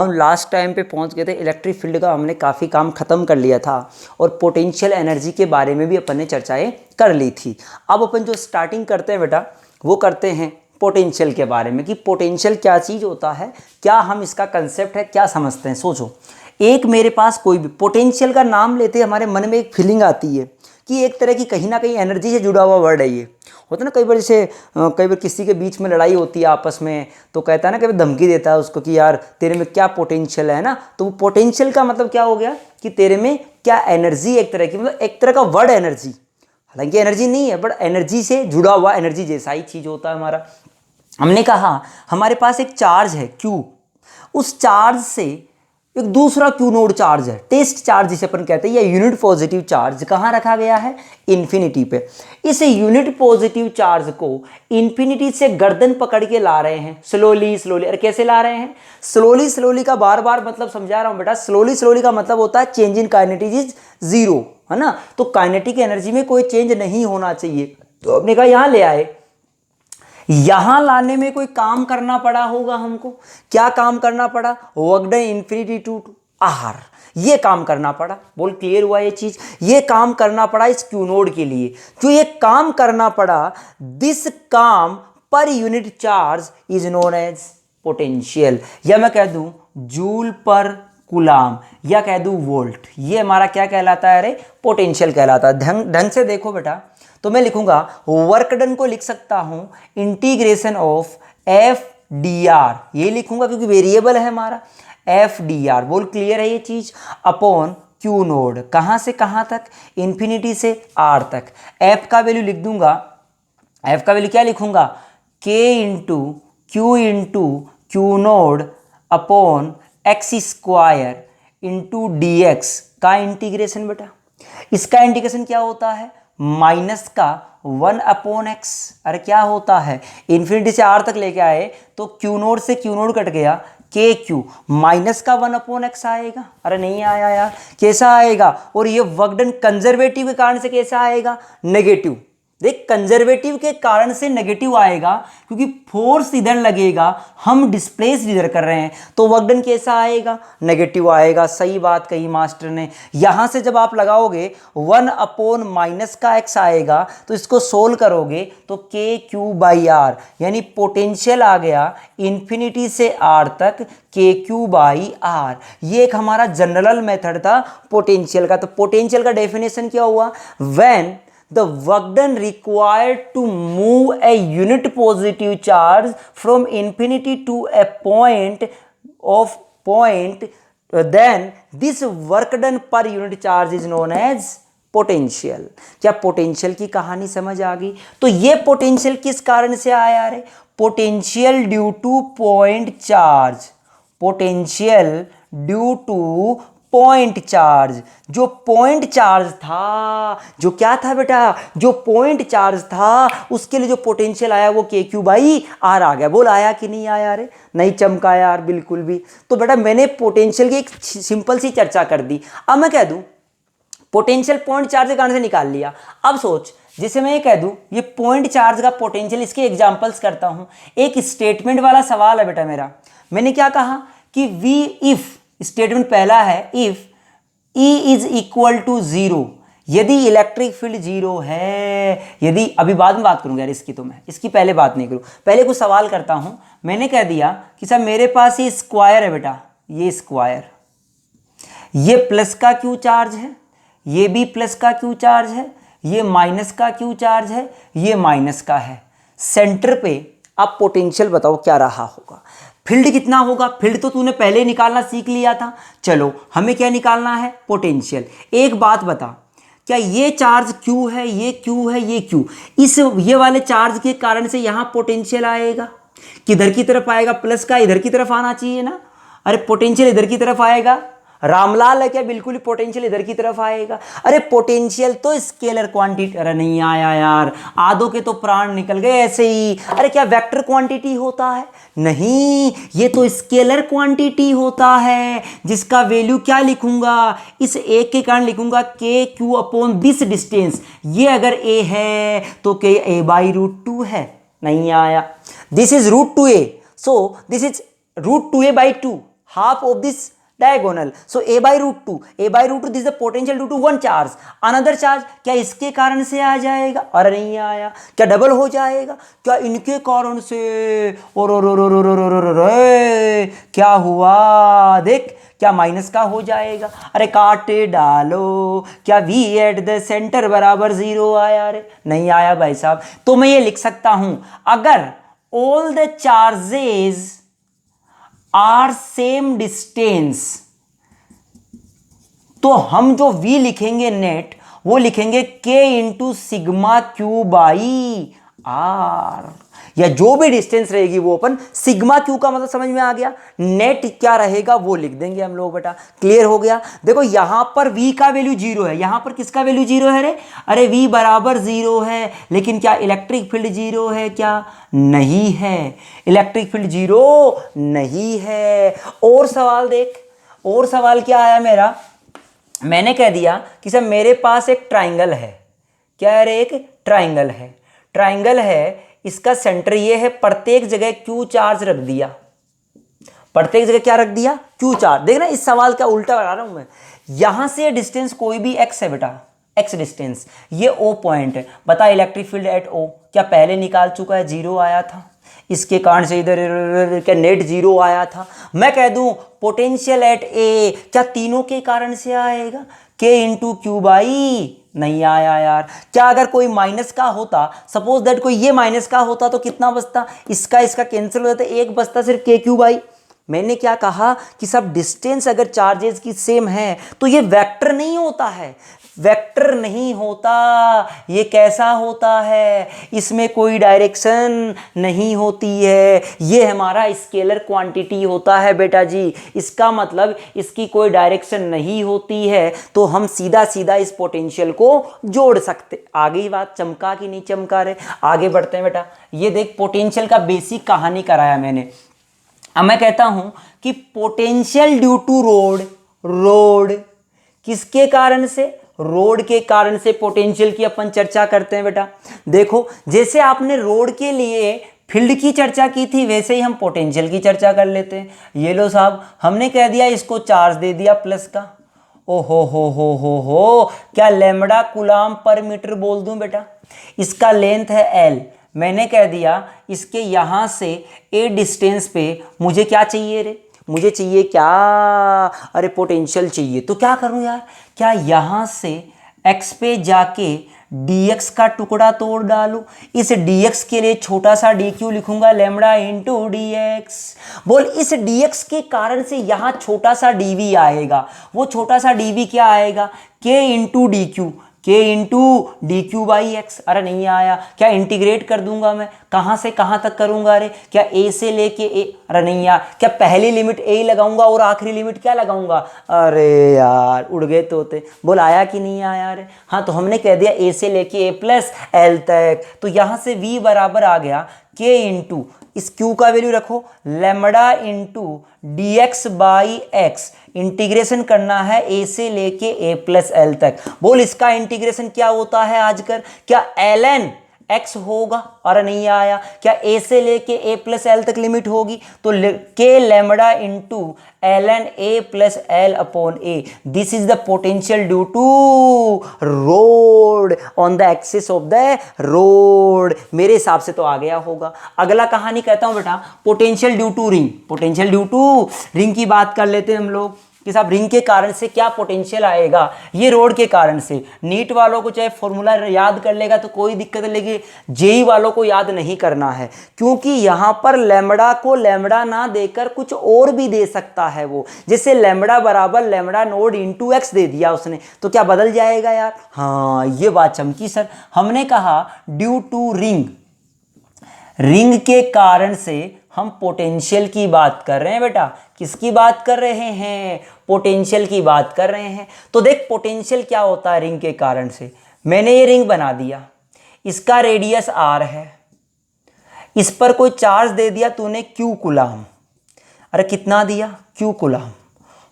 हम last time पे पहुंच गए थे, इलेक्ट्रिक फील्ड का हमने काफ़ी काम ख़त्म कर लिया था और पोटेंशियल एनर्जी के बारे में भी अपन ने चर्चाएं कर ली थी। अब अपन जो स्टार्टिंग करते हैं बेटा, वो करते हैं पोटेंशियल के बारे में कि पोटेंशियल क्या चीज़ होता है, क्या हम इसका कंसेप्ट है, क्या समझते हैं। सोचो, एक मेरे पास कोई भी पोटेंशियल का नाम लेते हमारे मन में एक फीलिंग आती है कि एक तरह की कहीं ना कहीं एनर्जी से जुड़ा हुआ वर्ड है ये। होता है ना, कई बार जैसे कई बार किसी के बीच में लड़ाई होती है आपस में, तो कहता है ना, कई बार धमकी देता है उसको कि यार तेरे में क्या पोटेंशियल है ना। तो वो पोटेंशियल का मतलब क्या हो गया कि तेरे में क्या एनर्जी, एक तरह की, मतलब एक तरह का वर्ड एनर्जी, हालांकि एनर्जी नहीं है बट एनर्जी से जुड़ा हुआ, एनर्जी जैसा ही चीज़ होता है हमारा। हमने कहा हमारे पास एक चार्ज है Q, उस चार्ज से एक दूसरा क्यू नोड चार्ज है, टेस्ट चार्ज जिसे अपन कहते हैं, या यूनिट पॉजिटिव चार्ज कहाँ रखा गया है, इन्फिनिटी पे। इस यूनिट पॉजिटिव चार्ज को इन्फिनिटी से गर्दन पकड़ के ला रहे हैं स्लोली स्लोली। और कैसे ला रहे हैं? स्लोली स्लोली का बार बार मतलब समझा रहा हूं बेटा। स्लोली स्लोली का मतलब होता है change in kinetic is zero, है ना। तो काइनेटिक एनर्जी में कोई चेंज नहीं होना चाहिए, तो अपने कहा यहां ले आए। यहां लाने में कोई काम करना पड़ा होगा हमको। क्या काम करना पड़ा? Work done infinity to R, ये काम करना पड़ा। बोल क्लियर हुआ ये चीज? ये काम करना पड़ा इस क्यू नोड के लिए। जो ये काम करना पड़ा, दिस काम पर unit charge is known as potential, या मैं कह दूं जूल पर कूलाम, या कह दूं वोल्ट। ये हमारा क्या कहलाता है? अरे पोटेंशियल कहलाता है। ढंग से देखो बेटा, तो मैं लिखूंगा वर्क डन को लिख सकता हूं integration of F D R, ये लिखूंगा क्योंकि वेरिएबल है हमारा एफ डी आर। बोल क्लियर है ये चीज? अपॉन क्यू नोड, कहां से कहां तक? इन्फिनिटी से आर तक। एफ का वैल्यू लिख दूंगा, एफ का वैल्यू क्या लिखूंगा? K into Q node upon x square into d x का इंटीग्रेशन बेटा। इसका इंटीग्रेशन क्या होता है? माइनस का 1/x। अरे क्या होता है? इन्फिनिटी से आर तक लेके आए तो क्यू नोड से क्यू नोड कट गया, के क्यू माइनस का 1/x आएगा। अरे नहीं आया यार, कैसा आएगा? और ये वर्क डन कंजर्वेटिव के कारण से कैसा आएगा? नेगेटिव। देख, कंजर्वेटिव के कारण से नेगेटिव आएगा क्योंकि फोर्स इधर लगेगा, हम डिस्प्लेस इधर कर रहे हैं, तो वर्क डन कैसा आएगा? नेगेटिव आएगा। सही बात कही मास्टर ने। यहां से जब आप लगाओगे 1/-x आएगा, तो इसको सोल्व करोगे तो के क्यू बाई आर, यानी पोटेंशियल आ गया इन्फिनिटी से आर तक के क्यू बाई आर। ये एक हमारा जनरल मेथड था पोटेंशियल का। तो पोटेंशियल का डेफिनेशन क्या हुआ? When the work done required to move a unit positive charge from infinity to a point, then this work done per unit charge is known as potential. क्या potential की कहानी समझ आ गई? तो ये पोटेंशियल किस कारण से आया? रे potential due two point charge, potential due two point charge. जो पॉइंट चार्ज था, जो क्या था बेटा? जो पॉइंट चार्ज था, उसके लिए जो पोटेंशियल आया वो के क्यू बाई आर आ गया। बोल आया कि नहीं आया? रे नहीं चमका यार बिल्कुल भी। तो बेटा मैंने पोटेंशियल की एक सिंपल सी चर्चा कर दी। अब मैं कह दूं पोटेंशियल पॉइंट चार्ज के कारण से निकाल लिया। अब सोच, जैसे मैं ये कह दूं ये पॉइंट चार्ज का पोटेंशियल, इसके एग्जांपल्स करता हूं। एक स्टेटमेंट वाला सवाल है बेटा मेरा। मैंने क्या कहा कि वी इफ, स्टेटमेंट पहला है, if E is equal to zero, यदि इलेक्ट्रिक फील्ड जीरो है, यदि, अभी बाद में बात करूंगा यार इसकी, तो मैं इसकी पहले बात नहीं करूं, पहले कुछ सवाल करता हूं। मैंने कह दिया कि सर मेरे पास ये स्क्वायर है बेटा, ये स्क्वायर, ये प्लस का क्यू चार्ज है, ये भी प्लस का क्यू चार्ज है, ये माइनस का क्यू चार्ज है, ये माइनस का है। सेंटर पे आप पोटेंशियल बताओ क्या रहा होगा? फील्ड कितना होगा? फील्ड तो तूने पहले ही निकालना सीख लिया था। चलो हमें क्या निकालना है? पोटेंशियल। एक बात बता, क्या ये चार्ज Q है, ये Q है, ये Q, इस ये वाले चार्ज के कारण से यहां पोटेंशियल आएगा? किधर की तरफ आएगा? प्लस का इधर की तरफ आना चाहिए ना। अरे पोटेंशियल इधर की तरफ आएगा। रामलाल है क्या? बिल्कुल ही पोटेंशियल इधर की तरफ आएगा। अरे पोटेंशियल तो स्केलर क्वांटिटी, अरे नहीं आया यार, आधों के तो प्राण निकल गए ऐसे ही। अरे क्या वेक्टर क्वांटिटी होता है? नहीं, ये तो स्केलर क्वांटिटी होता है, जिसका वैल्यू क्या लिखूंगा? इस एक के कारण लिखूंगा के क्यू अपॉन दिस डिस्टेंस। ये अगर ए है तो के ए बाई रूट टू है। नहीं आया। This is root two A, so this is root two A by two. half of this diagonal. So a by root 2, this is the potential due to one charge. Another charge क्या इसके कारण से आ जाएगा? अरे नहीं आया। क्या double हो जाएगा? क्या इनके कारण से? क्या हुआ? देख क्या माइनस का हो जाएगा? अरे काटे डालो। क्या v एट द सेंटर बराबर 0 आया? अरे नहीं आया भाई साहब। तो मैं ये लिख सकता हूं, अगर all the charges are same distance, तो हम जो v लिखेंगे नेट, वो लिखेंगे k into sigma Q by R, या जो भी डिस्टेंस रहेगी वो अपन सिग्मा क्यू का मतलब समझ में आ गया, नेट क्या रहेगा वो लिख देंगे हम लोग बेटा। क्लियर हो गया? देखो यहां पर v का वैल्यू 0 है, यहां पर किसका वैल्यू 0 है रे? अरे v बराबर 0 है, लेकिन क्या इलेक्ट्रिक फील्ड 0 है क्या? नहीं है, इलेक्ट्रिक फील्ड 0 नहीं है। और सवाल देख, और सवाल क्या आया मेरा? मैंने कह दिया कि सर मेरे पास एक ट्राइंगल है। क्या है रे? एक ट्राइंगल है। ट्राइंगल है, इसका सेंटर ये है, प्रत्येक जगह क्यू चार्ज रख दिया। प्रत्येक जगह क्या रख दिया? Q charge. देखना इस सवाल का उल्टा बना रहा हूं मैं। यहां से डिस्टेंस कोई भी x है बेटा, x डिस्टेंस, ये O पॉइंट है। बता इलेक्ट्रिक फील्ड एट O क्या पहले निकाल चुका है? 0 आया था। इसके कारण से इधर क्या नेट 0 आया था। मैं कह दूं पोटेंशियल एट A क्या तीनों के कारण से आएगा? k इंटू क्यू बाई, नहीं आया यार। क्या अगर कोई माइनस का होता, सपोज दैट कोई ये माइनस का होता, तो कितना बचता? इसका कैंसिल हो जाता, एक बचता सिर्फ k क्यू बाई। मैंने क्या कहा कि सब डिस्टेंस अगर चार्जेस की सेम है तो ये वेक्टर नहीं होता है, वेक्टर नहीं होता। ये कैसा होता है? इसमें कोई डायरेक्शन नहीं होती है, ये हमारा स्केलर क्वांटिटी होता है बेटा जी। इसका मतलब इसकी कोई डायरेक्शन नहीं होती है, तो हम सीधा सीधा इस पोटेंशियल को जोड़ सकते। आगे ही बात चमका कि नहीं चमका रे? आगे बढ़ते हैं बेटा। ये देख पोटेंशियल का बेसिक कहानी कराया मैंने। अब मैं कहता हूं कि potential due to rod, rod किसके कारण से? रोड के कारण से पोटेंशियल की अपन चर्चा करते हैं बेटा। देखो जैसे आपने रोड के लिए फील्ड की चर्चा की थी, वैसे ही हम पोटेंशियल की चर्चा कर लेते हैं। ये लो साहब, हमने कह दिया इसको चार्ज दे दिया प्लस का। ओ हो, क्या लैम्बडा कूलाम पर मीटर बोल दूं बेटा? इसका लेंथ है L। मैंने कह दिया इसके यहां से A डिस्टेंस पे मुझे क्या चाहिए रे? मुझे चाहिए क्या? अरे पोटेंशियल चाहिए। तो क्या करूं यार? क्या यहां से x पे जाके dx का टुकड़ा तोड़ डालूं? इस dx के लिए छोटा सा dq लिखूंगा, लैम्बडा इंटू dx। बोल इस dx के कारण से यहां छोटा सा dv आएगा। वो छोटा सा dv क्या आएगा? k into dq, k into D Q by x. अरे नहीं आया। क्या इंटीग्रेट कर दूंगा मैं? कहां से कहां तक करूंगा? अरे क्या a से लेके a? अरे नहीं यार। क्या पहली लिमिट a लगाऊंगा और आखिरी लिमिट क्या लगाऊंगा? अरे यार उड़ गए तोते। बोल आया कि नहीं आया? अरे हाँ, तो हमने कह दिया a से लेके a प्लस l तक। तो यहां से v बराबर आ गया k इंटू, इस q का वैल्यू रखो, lambda into dx by x. Integration करना है a से लेके a प्लस l तक। बोल इसका इंटीग्रेशन क्या होता है आजकल? क्या ln x होगा? अरे नहीं आया। क्या a से लेके a प्लस l तक लिमिट होगी? तो k lambda into ln a plus l upon a। This is the potential due to rod on the axis of the rod. मेरे हिसाब से तो आ गया होगा। अगला कहानी कहता हूं बेटा, potential due to ring. Potential due to ring की बात कर लेते हैं हम लोग कि साहब रिंग के कारण से क्या पोटेंशियल आएगा? ये रोड के कारण से। नीट वालों को चाहे फॉर्मूला याद कर लेगा तो कोई दिक्कत नहीं, लेकिन जेई वालों को याद नहीं करना है, क्योंकि यहां पर लैम्बडा को लैम्बडा ना देकर कुछ और भी दे सकता है वो। जैसे लैम्बडा बराबर लैम्बडा नोड इंटू एक्स दे दिया उसने, तो क्या बदल जाएगा यार? हाँ, ये बात चमकी सर। हमने कहा ड्यू टू रिंग, रिंग के कारण से हम पोटेंशियल की बात कर रहे हैं बेटा। किसकी बात कर रहे हैं? पोटेंशियल की बात कर रहे हैं। तो देख पोटेंशियल क्या होता है रिंग के कारण से। मैंने ये रिंग बना दिया, इसका रेडियस r है, इस पर कोई चार्ज दे दिया तूने q कूलाम। अरे कितना दिया? q coulomb.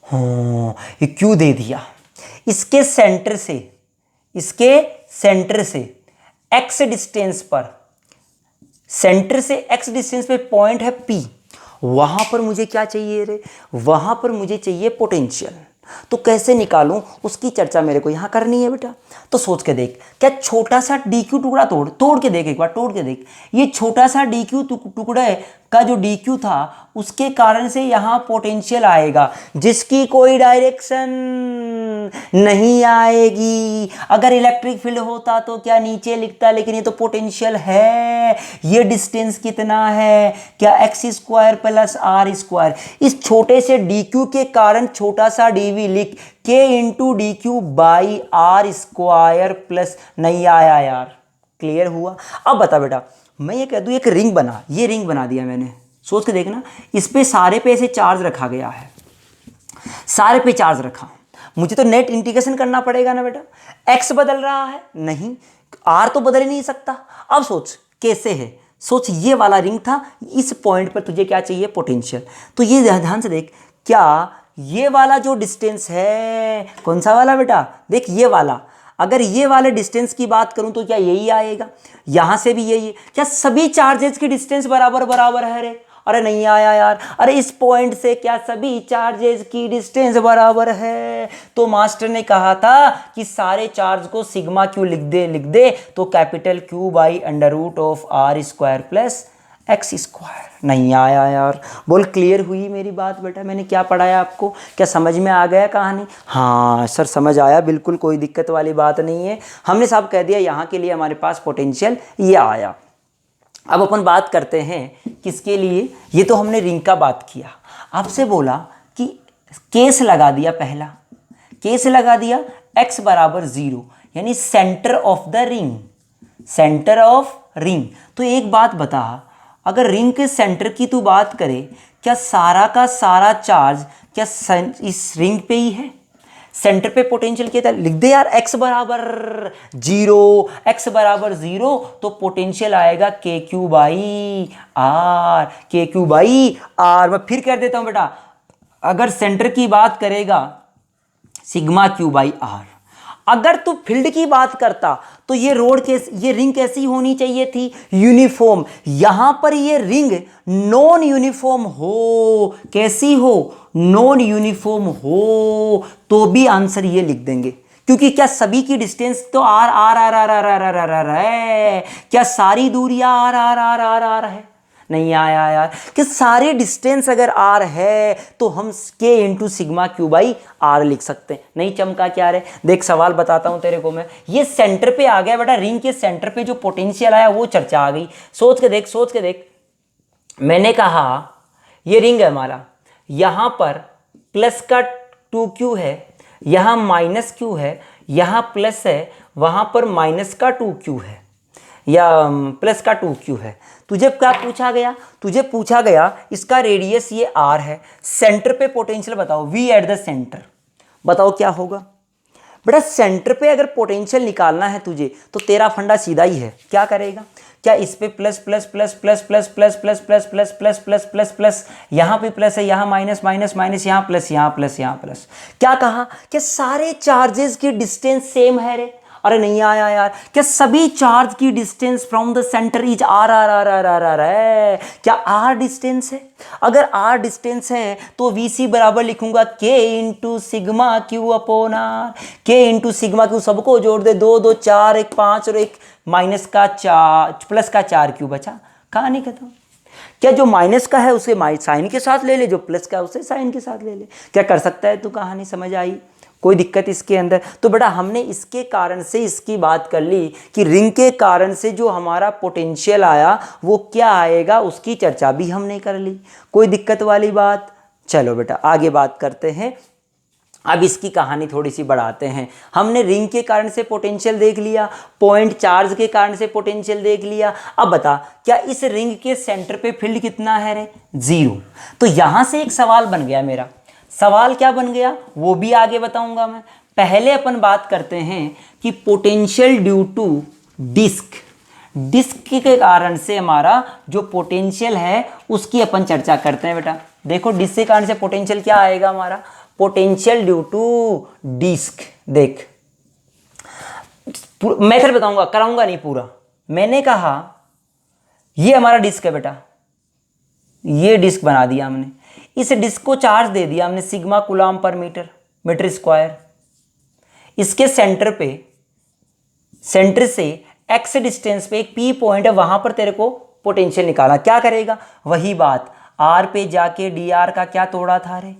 हाँ, ये q दे दिया। इसके सेंटर से x डिस्टेंस पर, सेंटर से x डिस्टेंस पे पॉइंट है P, वहां पर मुझे क्या चाहिए रे, वहां पर मुझे चाहिए पोटेंशियल। तो कैसे निकालूं उसकी चर्चा मेरे को यहाँ करनी है बेटा। तो सोच के देख, क्या छोटा सा डी क्यू टुकड़ा तोड़ के देख, एक बार तोड़ के देख। ये छोटा सा डी क्यू टुकड़े का जो डी क्यू था उसके कारण से यहाँ पोटेंशियल आएगा जिसकी कोई डायरेक्शन नहीं आएगी। अगर इलेक्ट्रिक फील्ड होता तो क्या नीचे लिखता, लेकिन ये तो पोटेंशियल है। ये डिस्टेंस कितना है, क्या X square plus R square. इस छोटे से डी क्यू के कारण छोटा सा डी वी लिख के into D Q by R square plus, नहीं आया यार, क्लियर हुआ। अब बता बेटा, मैं ये कह दूं एक रिंग बना, ये रिंग बना दिया मैंने, सोच के देखना, इस पे सारे पे ऐसे चार्ज रखा गया है, सारे पे चार्ज रखा, मुझे तो नेट इंटीग्रेशन करना पड़ेगा ना बेटा। एक्स बदल रहा है नहीं, आर तो बदल ही नहीं सकता। अब सोच कैसे है, सोच ये वाला रिंग था, इस पॉइंट पर तुझे क्या चाहिए, पोटेंशियल। तो ये ध्यान से देख, क्या ये वाला जो डिस्टेंस है, कौन सा वाला बेटा, देख ये वाला, अगर ये वाले डिस्टेंस की बात करूं तो क्या यही आएगा, यहां से भी यही है। क्या सभी चार्जेस की डिस्टेंस बराबर बराबर है रे, अरे नहीं आया यार। अरे इस पॉइंट से क्या सभी चार्जेस की डिस्टेंस बराबर है। तो मास्टर ने कहा था कि सारे चार्ज को सिग्मा क्यू लिख दे, तो capital Q by under root of R square plus X square. नहीं आया यार। बोल क्लियर हुई मेरी बात बेटा, मैंने क्या पढ़ाया आपको, क्या समझ में आ गया कहानी। हाँ सर समझ आया, बिल्कुल कोई दिक्कत वाली बात नहीं है। हमने साहब कह दिया यहाँ के लिए हमारे पास पोटेंशियल ये आया। अब अपन बात करते हैं किसके लिए, ये तो हमने रिंग का बात किया। आपसे बोला कि केस लगा दिया, पहला केस लगा दिया x बराबर 0, यानी centre of the ring, centre of ring. तो एक बात बता, अगर रिंग के सेंटर की तू बात करे, क्या सारा का सारा चार्ज क्या इस रिंग पे ही है, सेंटर पे पोटेंशियल क्या था, लिख दे यार, x बराबर 0, x बराबर 0, तो पोटेंशियल आएगा के क्यू बाई आर, के क्यू बाई आर। मैं फिर कर देता हूं बेटा, अगर सेंटर की बात करेगा सिग्मा क्यू बाई आर। अगर तू फील्ड की बात करता तो ये ये रिंग कैसी होनी चाहिए थी, यूनिफॉर्म। यहां पर ये रिंग नॉन यूनिफॉर्म हो, कैसी हो, नॉन यूनिफॉर्म हो, तो भी आंसर ये लिख देंगे, क्योंकि क्या सभी की डिस्टेंस तो R R R R R R R R है, क्या सारी दूरियां R R R R R है। नहीं आया यार, कि सारे डिस्टेंस अगर आर है तो हम के into sigma Q by R लिख सकते हैं। नहीं चमका क्या रे, देख सवाल बताता हूं तेरे को मैं, ये सेंटर पे आ गया बेटा, रिंग के सेंटर पे जो पोटेंशियल आया वो चर्चा आ गई। सोच के देख, सोच के देख, मैंने कहा ये रिंग है हमारा, यहां पर प्लस का 2q है, यहां माइनस q है, यहां प्लस है, वहां पर माइनस का 2q है या प्लस का 2q है। तुझे क्या पूछा गया, तुझे पूछा गया इसका रेडियस ये r है, सेंटर पे पोटेंशियल बताओ, v एट द सेंटर, बताओ क्या होगा बेटा। सेंटर पे अगर पोटेंशियल निकालना है तुझे तो तेरा फंडा सीधा ही है, क्या करेगा, क्या इस पे plus plus plus plus plus plus plus plus plus plus plus plus plus, यहाँ पे प्लस है, यहाँ माइनस माइनस माइनस, यहाँ प्लस, यहाँ प्लस, यहाँ प्लस। क्या कहा, क्या सारे चार्जेस की डिस्टेंस सेम है रे, अरे नहीं आया यार। क्या सभी चार्ज की distance from the centre is R R R R R R है, क्या आर डिस्टेंस है, अगर आर डिस्टेंस है तो वी सी बराबर लिखूंगा K into sigma Q upon R, K into sigma Q, सबको जोड़ दे, 2 2 4 1 5 और एक माइनस का 4 प्लस का 4 क्यू बचा, कहानी खत्म। क्या जो माइनस का है उसे साइन के साथ ले ले, जो प्लस का है उसे साइन के साथ ले ले, क्या कर सकता है तू, कहानी समझ आई, कोई दिक्कत इसके अंदर। तो बेटा हमने इसके कारण से इसकी बात कर ली कि रिंग के कारण से जो हमारा पोटेंशियल आया वो क्या आएगा, उसकी चर्चा भी हमने कर ली, कोई दिक्कत वाली बात। चलो बेटा आगे बात करते हैं, अब इसकी कहानी थोड़ी सी बढ़ाते हैं। हमने रिंग के कारण से पोटेंशियल देख लिया, पॉइंट चार्ज के कारण से पोटेंशियल देख लिया। अब बता, क्या इस रिंग के सेंटर पे फील्ड कितना है रे, 0। तो यहां से एक सवाल बन गया मेरा, सवाल क्या बन गया वो भी आगे बताऊंगा मैं। पहले अपन बात करते हैं कि potential due to disc, disc के कारण से हमारा जो पोटेंशियल है उसकी अपन चर्चा करते हैं बेटा। देखो डिस्क के कारण से पोटेंशियल क्या आएगा हमारा, पोटेंशियल ड्यू टू डिस्क। देख मेथड बताऊंगा, कराऊंगा नहीं पूरा। मैंने कहा ये हमारा डिस्क है बेटा, ये डिस्क बना दिया हमने, इस डिस्क को चार्ज दे दिया हमने सिग्मा कूलम्ब पर मीटर स्क्वायर। इसके सेंटर से एक्स डिस्टेंस पे एक पी पॉइंट है, वहां पर तेरे को पोटेंशियल निकालना। क्या करेगा? वही बात, आर पे जाके डी आर का क्या तोड़ा था रे?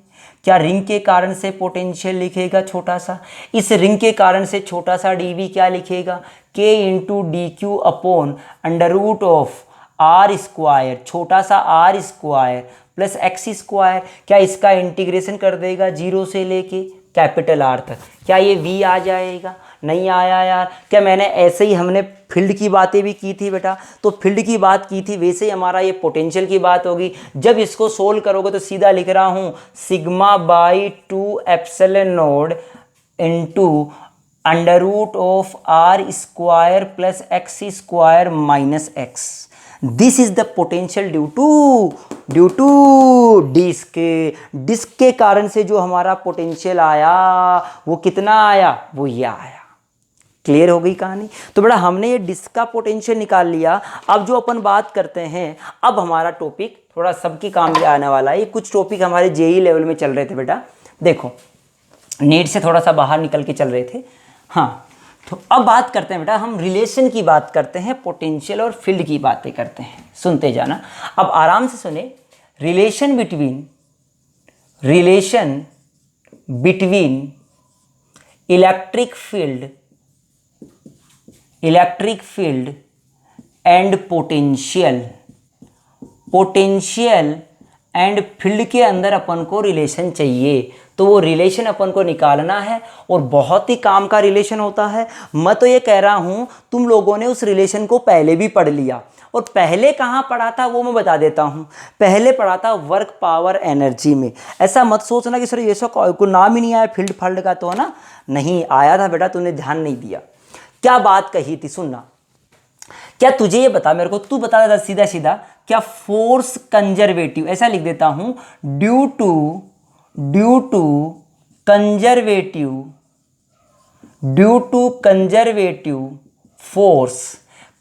क्या रिंग के कारण से पोटेंशियल लिखेगा छोटा सा, इस रिंग के कारण से छोटा सा डीवी क्या लिखेगा? K into D Q upon under root of R square, छोटा सा R square plus X square. क्या इसका इंटीग्रेशन कर देगा जीरो से लेके कैपिटल आर तक? क्या ये वी आ जाएगा? नहीं आया यार। क्या मैंने ऐसे ही, हमने फील्ड की बातें भी की थी बेटा, तो फील्ड की बात की थी, वैसे ही हमारा ये पोटेंशियल की बात होगी। जब इसको सोल्व करोगे तो सीधा लिख रहा हूँ sigma by 2 epsilon not into under root of R square plus X square minus X. This is the potential due to disc के कारण से जो हमारा पोटेंशियल आया वो कितना आया? वो ये आया। क्लियर हो गई कहानी? तो बेटा हमने ये डिस्क का पोटेंशियल निकाल लिया। अब जो अपन बात करते हैं, अब हमारा टॉपिक थोड़ा सबके काम में आने वाला है। ये कुछ टॉपिक हमारे जेई लेवल में चल रहे थे बेटा, देखो नेट से थोड़ा सा बाहर निकल के चल रहे थे। हाँ, तो अब बात करते हैं बेटा, हम रिलेशन की बात करते हैं, पोटेंशियल और फील्ड की बातें करते हैं। सुनते जाना, अब आराम से सुने। Relation between electric field and potential and field के अंदर अपन को रिलेशन चाहिए, तो वो रिलेशन अपन को निकालना है और बहुत ही काम का रिलेशन होता है। मैं तो ये कह रहा हूँ तुम लोगों ने उस रिलेशन को पहले भी पढ़ लिया, और पहले कहाँ पढ़ा था वो मैं बता देता हूँ। पहले पढ़ा था वर्क पावर एनर्जी में। ऐसा मत सोचना कि सर ये सब को नाम ही नहीं आया फील्ड फल्ड का, तो है ना, नहीं आया था बेटा, तूने ध्यान नहीं दिया। क्या बात कही थी सुनना। क्या तुझे ये बता, मेरे को तू बता देता सीधा सीधा, क्या फोर्स कंजर्वेटिव, ऐसा लिख देता हूं, ड्यू टू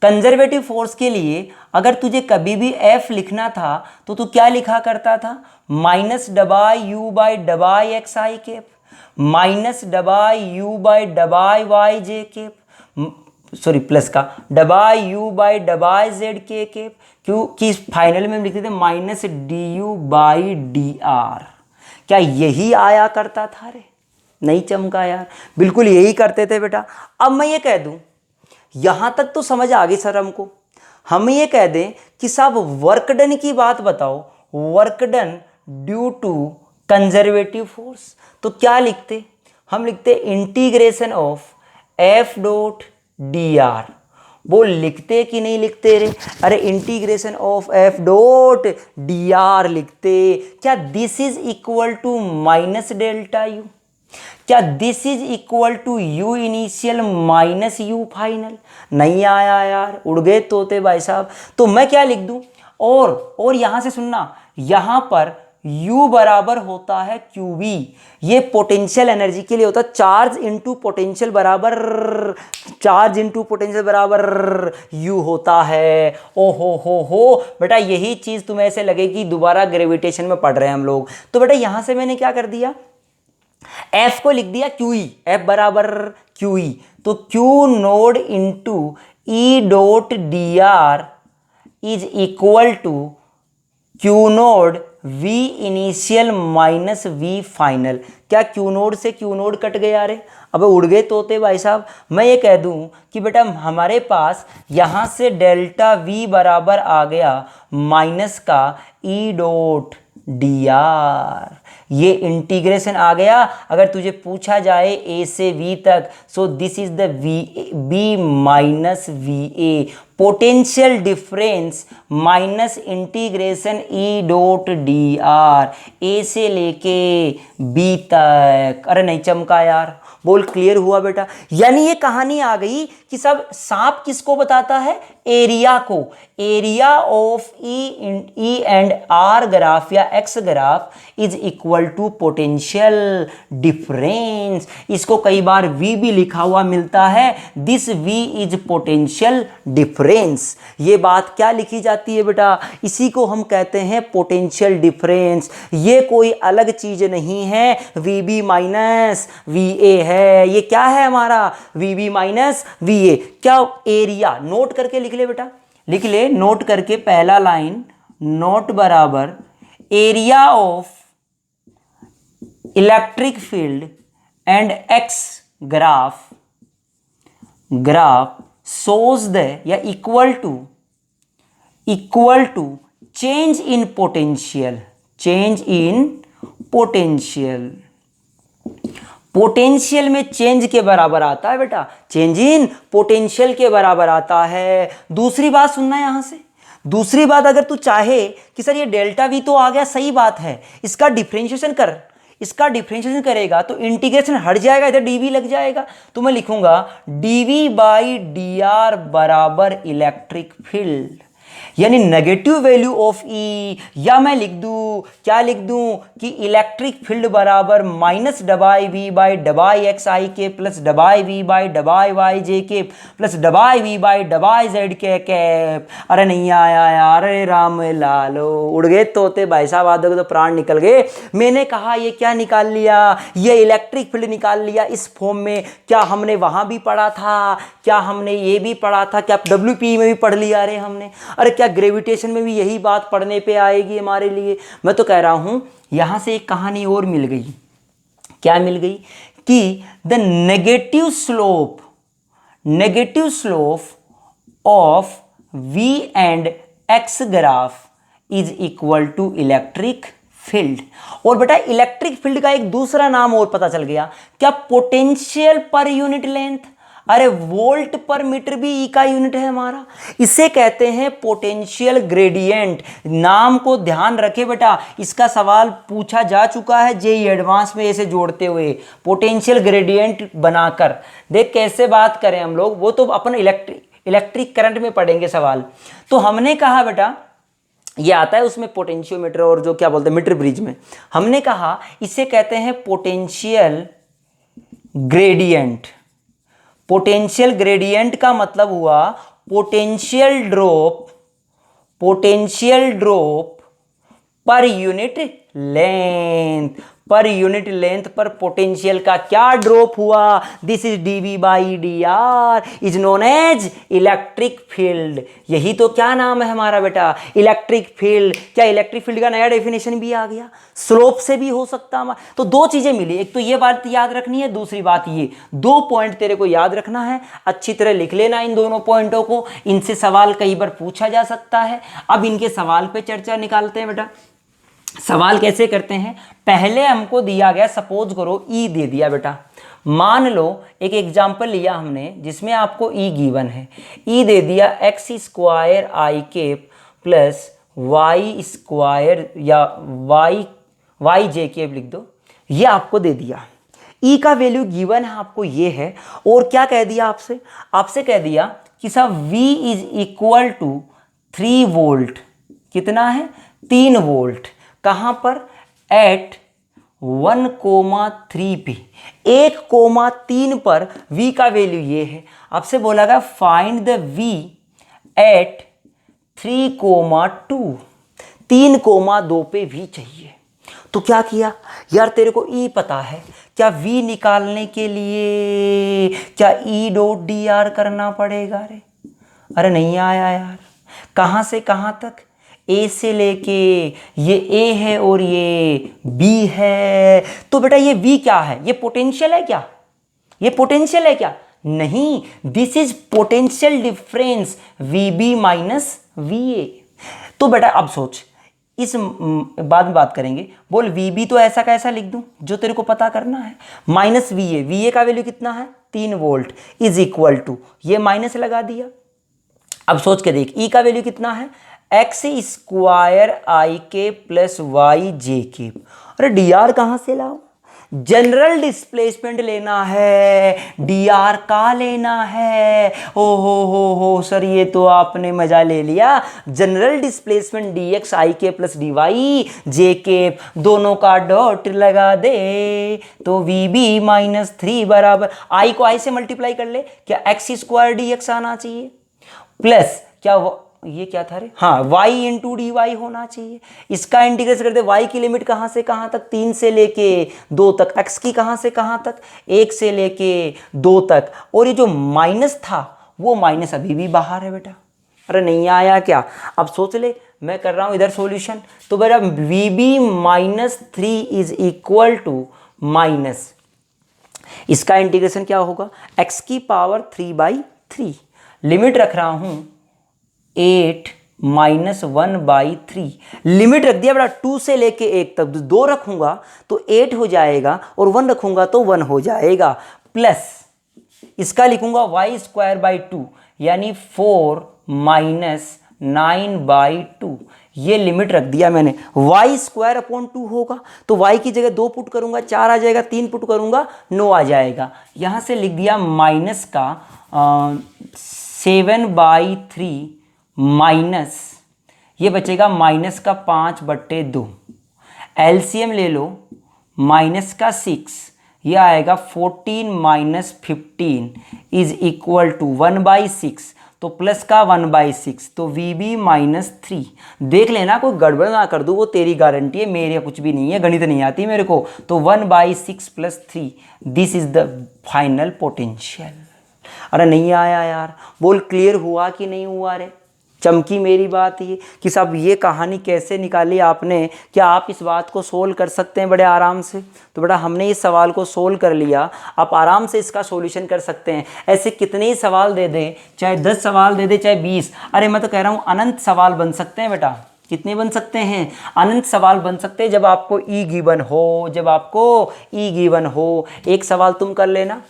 कंजर्वेटिव फोर्स के लिए अगर तुझे कभी भी F लिखना था तो तू क्या लिखा करता था? माइनस डबाई यू बाई डबाई एक्स आई केप, माइनस डबाई यू बाई डबाई y j cap, sorry plus का डबाई यू बाई डबाई जेड के केप, क्योंकि फाइनल में हम लिखते थे minus d u by D r. क्या यही आया करता था रे? नहीं चमका यार, बिल्कुल यही करते थे बेटा। अब मैं ये कह दूं, यहां तक तो समझ आ गई सर हमको। हम ये कह दें कि साहब वर्क डन की बात बताओ, work done due to conservative force, तो क्या लिखते? हम लिखते integration of f dot D r. वो लिखते कि नहीं लिखते रे? अरे integration of f dot D r लिखते। क्या this is equal to minus delta u? क्या this is equal to u initial minus u final? नहीं आया यार, उड़ गए तोते भाई साहब। तो मैं क्या लिख दूं? और यहां से सुनना, यहां पर U बराबर होता है QV। ये पोटेंशियल एनर्जी के लिए होता है, चार्ज इंटू पोटेंशियल बराबर U होता है। ओ हो बेटा, यही चीज तुम्हें ऐसे लगेगी दोबारा ग्रेविटेशन में पढ़ रहे हैं हम लोग। तो बेटा यहां से मैंने क्या कर दिया, F को लिख दिया QE, F बराबर QE, तो Q node into E dot D R is equal to Q node V initial minus V final. क्या Q नोड से Q नोड कट गया रे? अब उड़ गए तोते भाई साहब। मैं ये कह दूं कि बेटा हमारे पास यहाँ से डेल्टा V बराबर आ गया माइनस का E डॉट डी आर। ये इंटीग्रेशन आ गया। अगर तुझे पूछा जाए A से V तक, सो this is the B minus VA, potential difference minus integration E dot D R, A से लेके B तक। अरे नहीं चमका यार, बोल क्लियर हुआ बेटा? यानी ये कहानी आ गई कि सब सांप किसको बताता है? एरिया को। Area of e and r graph या x graph is equal to potential difference. इसको कई बार V भी लिखा हुआ मिलता है। This V is potential difference. Difference. ये बात क्या लिखी जाती है बेटा, इसी को हम कहते हैं पोटेंशियल डिफरेंस। ये कोई अलग चीज नहीं है, VB माइनस VA है। ये क्या है हमारा, VB माइनस VA। क्या एरिया, नोट करके लिख ले बेटा, लिख ले नोट करके, पहला लाइन नोट बराबर area of electric field and X graph shows the या equal to change in potential. Potential में चेंज के बराबर आता है बेटा, चेंज इन पोटेंशियल के बराबर आता है। दूसरी बात सुनना यहां से, दूसरी बात, अगर तू चाहे कि सर ये डेल्टा वी तो आ गया, सही बात है, इसका डिफरेंशिएशन कर, इसका डिफरेंशिएशन करेगा तो इंटीग्रेशन हट जाएगा, इधर डीवी लग जाएगा, तो मैं लिखूंगा डीवी बाई डी आर बराबर इलेक्ट्रिक फील्ड, यानी नेगेटिव वैल्यू ऑफ ई। या मैं लिख दूं, क्या लिख दूं कि इलेक्ट्रिक फील्ड बराबर माइनस डबाई वी बाई डबाई एक्स आई के प्लस डबाई वी बाई डबाई वाई जे के प्लस डबाई वी बाई डबाई जेड के कैप। अरे नहीं आया यार, अरे राम लालो, उड़ गए तोते भाई साहब, आधे तो प्राण निकल गए। मैंने कहा ये क्या निकाल लिया, ये इलेक्ट्रिक फील्ड निकाल लिया इस फॉर्म में। क्या हमने वहां भी पढ़ा था, क्या हमने ये भी पढ़ा था, क्या WPE में भी पढ़ लिया अरे हमने, अरे क्या ग्रेविटेशन में भी यही बात पढ़ने पे आएगी हमारे लिए। मैं तो कह रहा हूं यहां से एक कहानी और मिल गई। क्या मिल गई कि the negative slope of V and X graph is equal to electric field. और बेटा इलेक्ट्रिक फील्ड का एक दूसरा नाम और पता चल गया, क्या पोटेंशियल पर यूनिट लेंथ। अरे वोल्ट पर मीटर भी ई का यूनिट है हमारा, इसे कहते हैं पोटेंशियल ग्रेडियंट। नाम को ध्यान रखे बेटा, इसका सवाल पूछा जा चुका है जेईई एडवांस में, ऐसे जोड़ते हुए पोटेंशियल ग्रेडियंट बनाकर। देख कैसे बात करें हम लोग, वो तो अपन इलेक्ट्रिक करंट में पढ़ेंगे सवाल। तो हमने कहा बेटा ये आता है उसमें पोटेंशियोमीटर और जो क्या बोलते हैं मीटर ब्रिज में, हमने कहा इसे कहते हैं पोटेंशियल ग्रेडियंट। पोटेंशियल ग्रेडियंट का मतलब हुआ potential drop per unit length, पर पोटेंशियल का क्या ड्रॉप हुआ, this is DV by D R is known as electric field. यही तो क्या नाम है हमारा बेटा, इलेक्ट्रिक फील्ड। क्या इलेक्ट्रिक फील्ड का नया डेफिनेशन भी आ गया, स्लोप से भी हो सकता है। तो दो चीजें मिली, एक तो ये बात याद रखनी है, दूसरी बात ये, दो पॉइंट तेरे को याद रखना है, अच्छी तरह लिख लेना इन दोनों पॉइंटों को, इनसे सवाल कई बार पूछा जा सकता है। अब इनके सवाल पे चर्चा निकालते हैं बेटा। सवाल कैसे करते हैं, पहले हमको दिया गया, सपोज करो ई दे दिया बेटा, मान लो एक एग्जांपल लिया हमने जिसमें आपको ई गिवन है, ई दे दिया एक्स स्क्वायर आई केप प्लस वाई स्क्वायर या वाई जे केप लिख दो, ये आपको दे दिया। ई का वैल्यू गिवन है आपको ये है, और क्या कह दिया आपसे कह दिया कि साहब V is equal to 3 volt, कितना है 3 वोल्ट, कहां पर एट 1,3 पे, 1,3 पर V का वैल्यू ये है। आपसे बोला गया फाइंड द V एट 3,2, 3,2 पे V चाहिए। तो क्या किया यार, तेरे को E पता है, क्या V निकालने के लिए क्या E डॉट डी आर करना पड़ेगा। अरे नहीं आया यार, कहां से कहां तक, ए से लेके ये ए है और ये बी है। तो बेटा ये V क्या है, ये पोटेंशियल है क्या, ये पोटेंशियल है क्या, नहीं, this is potential difference VB minus VA। तो बेटा अब सोच, इस बाद में बात करेंगे, बोल VB तो ऐसा कैसा लिख दूं जो तेरे को पता करना है, माइनस VA का वैल्यू कितना है 3 वोल्ट इज इक्वल टू, ये माइनस लगा दिया। अब सोच के देख, E का वैल्यू कितना है एक्स स्क्वायर आई के प्लस वाई जे के। अरे डी आर कहां से लाओ, जनरल डिस्प्लेसमेंट लेना है, डी आर का लेना है। ओ हो सर, ये तो आपने मजा ले लिया। जनरल डिस्प्लेसमेंट dx आई के प्लस dy जे के, दोनों का डॉट लगा दे तो VB माइनस 3 बराबर, आई को आई से मल्टीप्लाई कर ले, क्या एक्स स्क्वायर dx आना चाहिए, प्लस ये क्या था रे, हाँ y इंटू डी वाई होना चाहिए। इसका इंटीग्रेशन करते y की लिमिट कहाँ से कहाँ तक, 3 से लेके 2 तक, x की कहाँ से कहाँ तक, 1 से लेके 2 तक, और ये जो माइनस था वो माइनस अभी भी बाहर है बेटा। अरे नहीं आया क्या? अब सोच ले, मैं कर रहा हूँ इधर सॉल्यूशन, तो बेटा V B minus 3 is equal to minus, इसका इंटीग्रेशन क्या होगा, x की पावर 3/3, लिमिट रख रहा हूँ 8 माइनस 1/3, लिमिट रख दिया बेटा 2 से लेके 1 तक, 2 रखूंगा तो 8 हो जाएगा और 1 रखूंगा तो 1 हो जाएगा, प्लस इसका लिखूंगा y²/2 यानी 4 माइनस 9/2, ये लिमिट रख दिया मैंने। y²/2 होगा तो y की जगह 2 पुट करूंगा 4 आ जाएगा, 3 पुट करूंगा 9 आ जाएगा, यहां से लिख दिया माइनस का 7/3 माइनस, ये बचेगा माइनस का 5/2, एलसीएम ले लो, माइनस का 6, ये आएगा 14 माइनस 15 इज इक्वल टू 1/6, तो प्लस का 1/6, तो वी बी माइनस 3। देख लेना कोई गड़बड़ ना कर दूँ, वो तेरी गारंटी है, मेरे कुछ भी नहीं है, गणित नहीं आती मेरे को। तो 1/6 plus 3, this is the final potential. अरे नहीं आया यार, बोल क्लियर हुआ कि नहीं हुआ रे? चमकी मेरी बात ये कि साहब ये कहानी कैसे निकाली आपने, क्या आप इस बात को सोल्व कर सकते हैं बड़े आराम से? तो बेटा हमने इस सवाल को सोल्व कर लिया, आप आराम से इसका सॉल्यूशन कर सकते हैं। ऐसे कितने ही सवाल दे दें, चाहे 10 सवाल दे दे, चाहे 20, अरे मैं तो कह रहा हूँ अनंत सवाल बन सकते हैं बेटा। कितने बन सकते हैं? अनंत सवाल बन सकते हैं, जब आपको ई गिवन हो, जब आपको ई गिवन हो। एक सवाल तुम कर लेना,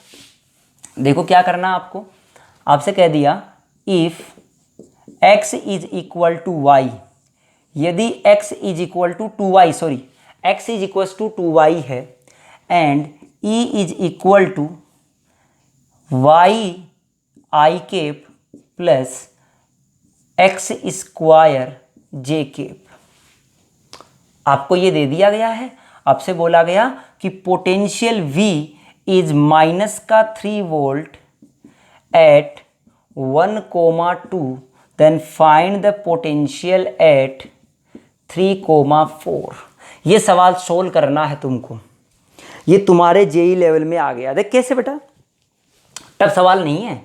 देखो क्या करना आपको, आपसे कह दिया if x is equal to Y, यदि x is equal to 2y, sorry x is equal to 2y है and e is equal to y i cap plus x square j cap, आपको ये दे दिया गया है। आपसे बोला गया कि पोटेंशियल V इज माइनस का 3 volt at 1,2, then find the potential at 3,4। ये सवाल सोल्व करना है तुमको, ये तुम्हारे जेई लेवल में आ गया। देख कैसे बेटा, टफ सवाल नहीं है,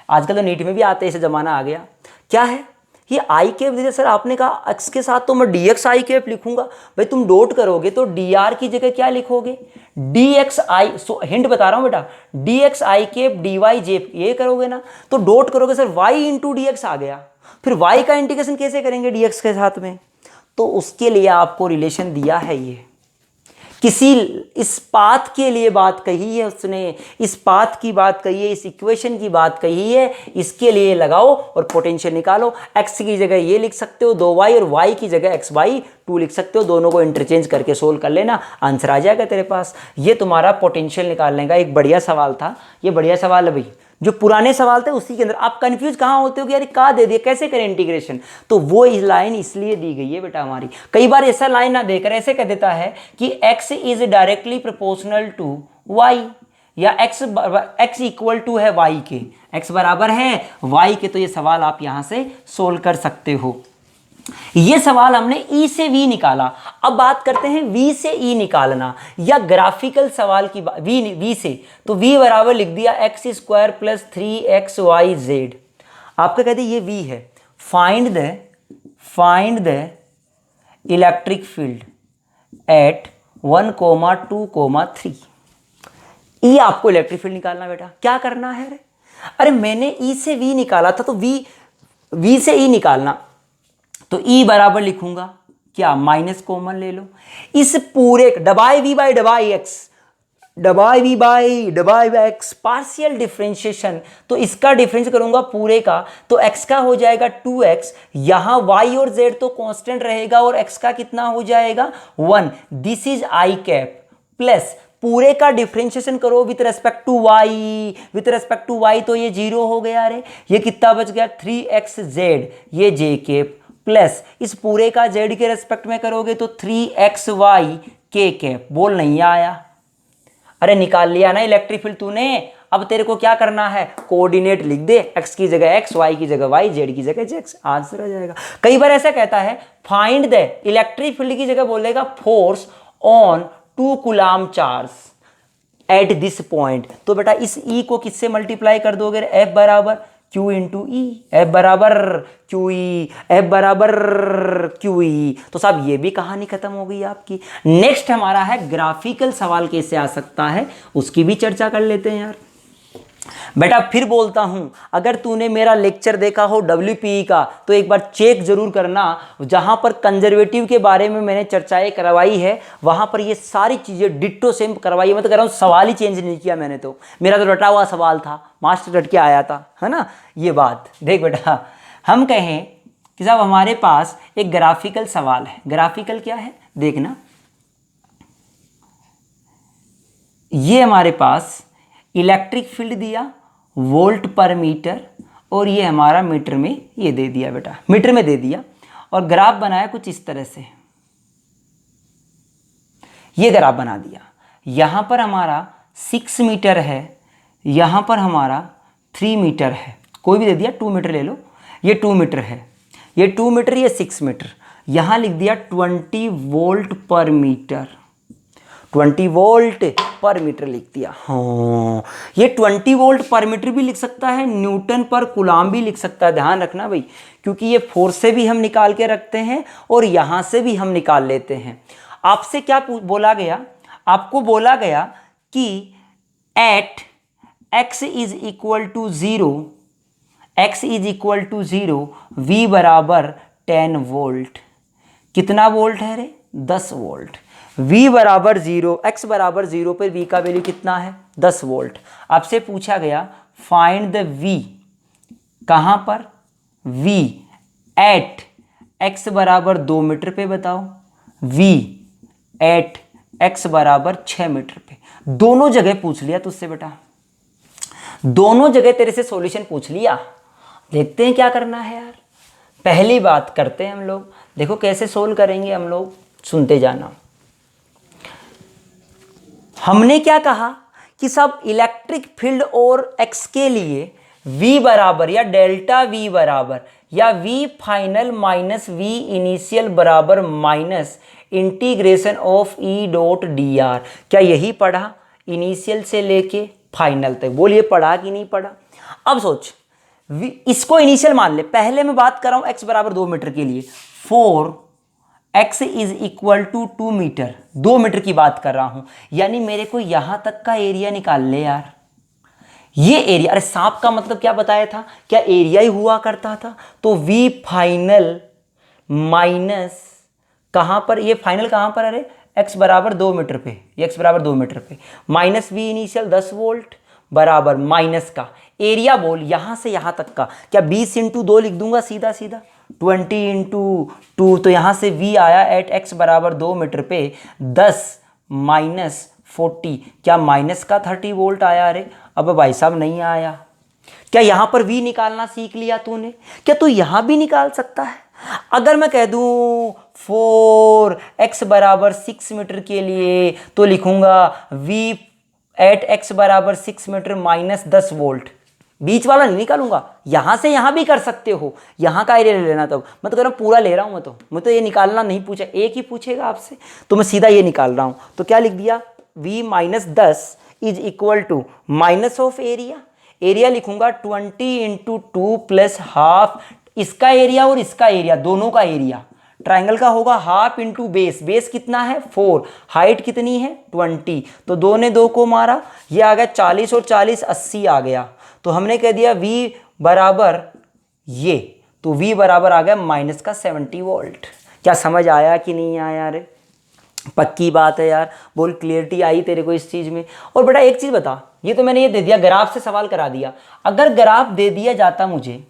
आजकल तो नीट में भी आते, ऐसे ज़माना आ गया। क्या है ये आई केप दीजिए सर, आपने कहा एक्स के साथ तो मैं डी एक्स आई केप लिखूंगा। भाई तुम डॉट करोगे तो डी आर की जगह क्या लिखोगे, d x i, so hint बता रहा हूं बेटा, d x i cap d y जेप, ये करोगे ना तो डॉट करोगे sir y into d x आ गया, फिर वाई का इंटीग्रेशन कैसे करेंगे डी एक्स के साथ में? तो उसके लिए आपको रिलेशन दिया है, ये किसी इस्पात के लिए बात कही है उसने, इस्पात की बात कही है, इस इक्वेशन की बात कही है, इसके लिए लगाओ और पोटेंशियल निकालो। x की जगह ये लिख सकते हो 2y और y की जगह x/2 लिख सकते हो, दोनों को इंटरचेंज करके सोल्व कर लेना, आंसर आ जाएगा तेरे पास। ये तुम्हारा पोटेंशियल निकालने का एक बढ़िया सवाल था, ये बढ़िया सवाल है भाई। जो पुराने सवाल थे उसी के अंदर आप कंफ्यूज कहाँ होते हो कि यार कहाँ दे दिया, कैसे करें इंटीग्रेशन, तो वो इस लाइन इसलिए दी गई है बेटा हमारी। कई बार ऐसा लाइन ना देकर ऐसे कह देता है कि x is directly proportional to y, या x इक्वल टू है y के, x बराबर है y के, तो ये सवाल आप यहाँ से सोल्व कर सकते हो। ये सवाल हमने E से V निकाला। अब बात करते हैं V से E निकालना या ग्राफिकल सवाल की V से, तो V बराबर लिख दिया x² प्लस 3xyz। आपका कहते ये V है, find the electric field at 1,2,3। E आपको इलेक्ट्रिक फील्ड निकालना बेटा, क्या करना है? अरे मैंने E से V निकाला था, तो V से E निकालना, तो E बराबर लिखूंगा क्या, माइनस कॉमन ले लो, इस पूरे डबाई V बाई डबाई x, डबाई V बाई डबाई x, पार्शियल डिफरेंशिएशन, तो इसका डिफरेंस करूंगा पूरे का, तो x का हो जाएगा 2x, यहां y और z तो कांस्टेंट रहेगा और x का कितना हो जाएगा 1, this is I cap, plus पूरे का डिफरेंशिएशन करो विथ रेस्पेक्ट टू y, तो ये 0 हो गया। रे ये कितना बच गया 3xz, ये j कैप, प्लस इस पूरे का z के रेस्पेक्ट में करोगे तो 3xy k कैप। बोल नहीं आया? अरे निकाल लिया ना इलेक्ट्रिक फील्ड तूने, अब तेरे को क्या करना है, कोऑर्डिनेट लिख दे, x की जगह x, y की जगह y, z की जगह z, आंसर आ जाएगा। कई बार ऐसा कहता है फाइंड द इलेक्ट्रिक फील्ड की जगह बोलेगा force on 2 coulomb charge at this point. तो बेटा इस E को किससे मल्टीप्लाई कर दोगे, F बराबर Q इंटू ई, F बराबर QE, F बराबर QE। तो साहब ये भी कहानी खत्म हो गई आपकी। नेक्स्ट हमारा है ग्राफिकल सवाल कैसे आ सकता है, उसकी भी चर्चा कर लेते हैं यार। बेटा फिर बोलता हूं, अगर तूने मेरा लेक्चर देखा हो WPE का तो एक बार चेक जरूर करना, जहां पर कंजर्वेटिव के बारे में मैंने चर्चाएं करवाई है वहां पर ये सारी चीजें डिट्टो सेम करवाई है। मैं तो कह रहा हूं सवाल ही चेंज नहीं किया मैंने, तो मेरा तो रटा हुआ सवाल था, मास्टर रट के आया था, है ना। ये बात देख बेटा, हम कहें कि साहब हमारे पास एक ग्राफिकल सवाल है। ग्राफिकल क्या है देखना, ये हमारे पास इलेक्ट्रिक फील्ड दिया वोल्ट पर मीटर, और ये हमारा मीटर में ये दे दिया बेटा, मीटर में दे दिया, और ग्राफ बनाया कुछ इस तरह से, ये ग्राफ बना दिया। यहां पर हमारा 6 मीटर है, यहां पर हमारा 3 मीटर है, कोई भी दे दिया, 2 मीटर ले लो, ये 2 मीटर है, ये 2 मीटर, ये 6 मीटर। यहां लिख दिया 20 वोल्ट पर मीटर, 20 वोल्ट पर मीटर लिख दिया। हाँ, ये 20 वोल्ट पर मीटर भी लिख सकता है, न्यूटन पर कूलम्ब भी लिख सकता है। ध्यान रखना भाई, क्योंकि ये फोर्स से भी हम निकाल के रखते हैं और यहां से भी हम निकाल लेते हैं। आपसे क्या बोला गया, आपको बोला गया कि at x is equal to 0, x is equal to 0, v बराबर 10 वोल्ट। कितना वोल्ट है रे, 10 वोल्ट। v बराबर 0, x बराबर 0 पर v का वैल्यू कितना है, 10 वोल्ट। आपसे पूछा गया फाइंड द v, कहां पर, v एट x बराबर 2 मीटर पे बताओ, v एट x बराबर 6 मीटर पे। दोनों जगह पूछ लिया तुझसे बेटा, दोनों जगह तेरे से सॉल्यूशन पूछ लिया। देखते हैं क्या करना है यार। पहली बात करते हैं हम लोग, देखो कैसे सोल्व करेंगे हम लोग, सुनते जाना। हमने क्या कहा कि सब इलेक्ट्रिक फील्ड और x के लिए v बराबर या डेल्टा v बराबर या v final minus v initial बराबर minus integration of e dot D r. क्या यही पढ़ा इनिशियल से लेके फाइनल तक, बोलिए पढ़ा कि नहीं पढ़ा। अब सोच, इसको इनिशियल मान ले, पहले मैं बात कर रहा हूं x बराबर 2 मीटर के लिए, 4 x is equal to 2 metre, 2 metre की बात कर रहा हूं, यानी मेरे को यहां तक का एरिया निकाल ले यार। ये एरिया, अरे सांप का मतलब क्या बताया था, क्या एरिया ही हुआ करता था। तो v फाइनल माइनस कहां पर, ये फाइनल कहां पर, अरे x बराबर 2 मीटर पे, x बराबर 2 मीटर पे, माइनस v इनिशियल 10 वोल्ट बराबर माइनस का एरिया बोल यहां से यहां तक का, क्या 20 इंटू 2 लिख दूंगा सीधा सीधा, 20 इंटू 2, तो यहां से v आया एट x बराबर 2 मीटर पे 10 माइनस 40, क्या माइनस का 30 वोल्ट आया। अरे अब भाई साहब नहीं आया। क्या यहां पर v निकालना सीख लिया तूने, क्या तू यहां भी निकाल सकता है। अगर मैं कह दूं 4x बराबर 6 मीटर के लिए, तो लिखूंगा v एट x बराबर 6 मीटर माइनस 10 वोल्ट, बीच वाला नहीं निकालूंगा, यहां से यहां भी कर सकते हो, यहां का एरिया ले लेना। तब मैं तो कह रहा हूं पूरा ले रहा हूं, मैं तो ये निकालना नहीं पूछा, एक ही पूछेगा आपसे, तो मैं सीधा ये निकाल रहा हूं। तो क्या लिख दिया, v minus 10 is equal to minus of area, area लिखूंगा 20 इंटू 2 प्लस हाफ, इसका एरिया और इसका एरिया, दोनों का एरिया ट्राइंगल का होगा हाफ इंटू बेस, बेस कितना है 4, हाइट कितनी है 20, तो 2 ने 2 को मारा, ये आ गया 40 और 40 80 आ गया। तो हमने कह दिया v बराबर ये, तो v बराबर आ गया माइनस का 70 वोल्ट। क्या समझ आया कि नहीं आया रे, पक्की बात है यार, बोल क्लियरिटी आई तेरे को इस चीज में। और बेटा एक चीज बता, ये तो मैंने ये दे दिया, ग्राफ से सवाल करा दिया, अगर ग्राफ दे दिया जाता मुझे,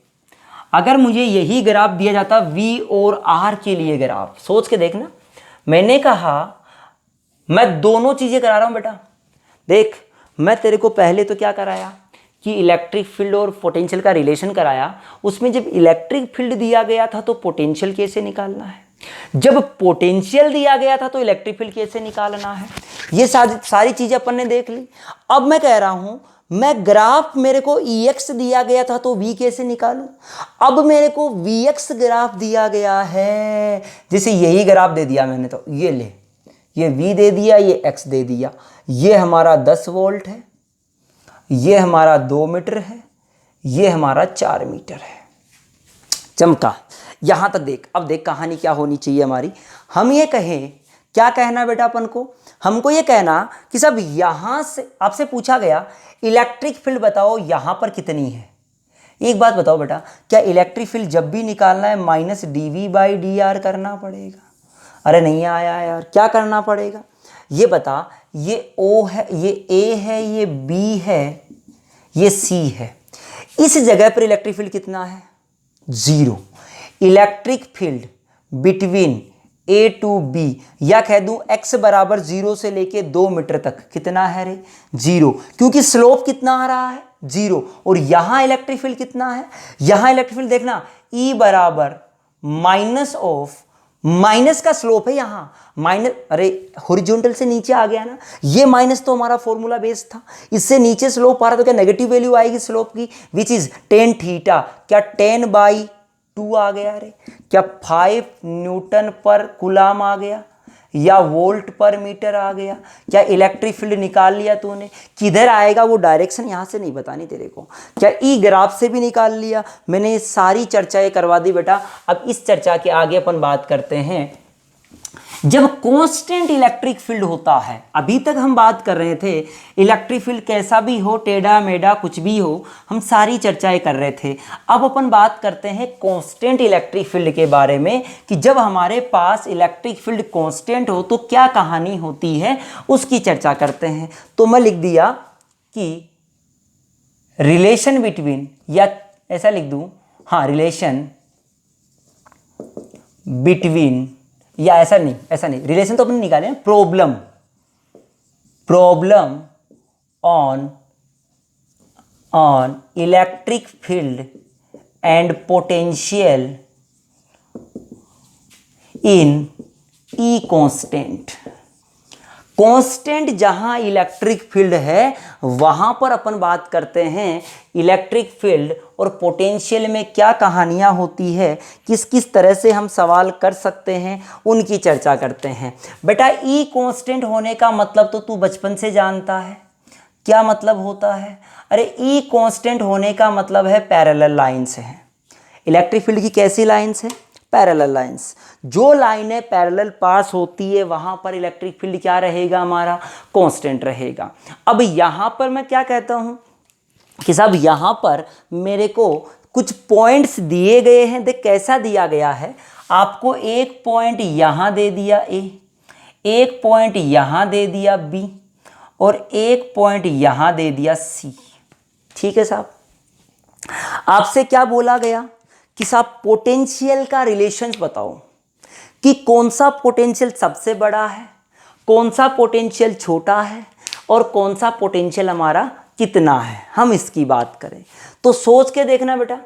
अगर मुझे यही ग्राफ दिया जाता v और r के लिए ग्राफ, सोच के देखना, मैंने कहा मैं दोनों चीजें करा रहा हूं बेटा। देख मैं तेरे को पहले तो क्या कराया कि इलेक्ट्रिक फील्ड और पोटेंशियल का रिलेशन कराया, उसमें जब इलेक्ट्रिक फील्ड दिया गया था तो पोटेंशियल कैसे निकालना है, जब पोटेंशियल दिया गया था तो इलेक्ट्रिक फील्ड कैसे निकालना है, ये सारी चीजें अपन ने देख ली। अब मैं कह रहा हूं मैं ग्राफ मेरे को EX दिया गया था तो V कैसे निकालूं? अब मेरे को VX ग्राफ दिया गया है, जैसे यही ग्राफ दे दिया मैंने तो ये ले, ये V दे दिया, ये X दे दिया, ये हमारा 10 वोल्ट है, ये हमारा 2 मीटर है, ये हमारा 4 मीटर है। चमका, यहां तक देख। अब देख कहानी क्या होनी चाहिए हमारी। हम ये कहें, क्या कहना बेटा अपन को, हमको ये कहना कि सब यहां से आपसे पूछा गया इलेक्ट्रिक फील्ड बताओ यहां पर कितनी है। एक बात बताओ बेटा, क्या इलेक्ट्रिक फील्ड जब भी निकालना है माइनस dV/dr करना पड़ेगा? अरे नहीं आया यार, क्या करना पड़ेगा ये बता। ये O है, ये A है, ये B है, ये C है। इस जगह पर इलेक्ट्रिक फील्ड कितना है? 0। Electric field between A to B, या कह दूं x बराबर 0 से लेके 2 मीटर तक कितना है रे? 0, क्योंकि स्लोप कितना आ रहा है? 0। और यहां इलेक्ट्रिक फील्ड कितना है? यहां इलेक्ट्रिक फील्ड देखना, E बराबर माइनस ऑफ, माइनस का स्लोप है यहां, माइनस, अरे हॉरिजॉन्टल से नीचे आ गया ना, ये माइनस तो हमारा फॉर्मूला बेस था, इससे नीचे स्लोप आ रहा तो क्या नेगेटिव वैल्यू आएगी स्लोप की, विच इज टेन थीटा। क्या 10/2 आ गया रे? क्या 5 न्यूटन पर कूलाम आ गया, या वोल्ट पर मीटर आ गया? क्या इलेक्ट्रिक फील्ड निकाल लिया तूने? किधर आएगा वो डायरेक्शन यहां से नहीं बतानी तेरे को। क्या ई ग्राफ से भी निकाल लिया? मैंने सारी चर्चाएं करवा दी बेटा। अब इस चर्चा के आगे अपन बात करते हैं, जब कांस्टेंट इलेक्ट्रिक फील्ड होता है। अभी तक हम बात कर रहे थे इलेक्ट्रिक फील्ड कैसा भी हो, टेढ़ा मेढ़ा कुछ भी हो, हम सारी चर्चाएं कर रहे थे। अब अपन बात करते हैं कांस्टेंट इलेक्ट्रिक फील्ड के बारे में, कि जब हमारे पास इलेक्ट्रिक फील्ड कांस्टेंट हो तो क्या कहानी होती है, उसकी चर्चा करते हैं। तो मैं लिख दिया कि रिलेशन बिटवीन, या ऐसा लिख दूं, हाँ, रिलेशन बिटवीन, या ऐसा नहीं, रिलेशन तो अपने निकाले हैं, problem on electric field and potential in E constant. Constant जहां इलेक्ट्रिक फील्ड है वहां पर अपन बात करते हैं इलेक्ट्रिक फील्ड और पोटेंशियल में क्या कहानियां होती है, किस किस तरह से हम सवाल कर सकते हैं, उनकी चर्चा करते हैं। बेटा ई कांस्टेंट होने का मतलब तो तू बचपन से जानता है, क्या मतलब होता है? अरे ई कांस्टेंट होने का मतलब है पैरेलल लाइंस है। इलेक्ट्रिक फील्ड की कैसी लाइंस है? Parallel lines. जो लाइनें पैरेलल पास होती है वहां पर इलेक्ट्रिक फील्ड क्या रहेगा? हमारा कांस्टेंट रहेगा। अब यहां पर मैं क्या कहता हूं कि साहब यहां पर मेरे को कुछ पॉइंट्स दिए गए हैं। देख कैसा दिया गया है, आपको एक पॉइंट यहां दे दिया A, एक पॉइंट यहां दे दिया B, और एक पॉइंट यहां दे दिया C। ठीक है साहब, आपसे क्या बोला गया कि साहब पोटेंशियल का रिलेशन बताओ, कि कौन सा पोटेंशियल सबसे बड़ा है, कौन सा पोटेंशियल छोटा है, और कौन सा पोटेंशियल हमारा कितना है, हम इसकी बात करें। तो सोच के देखना बेटा,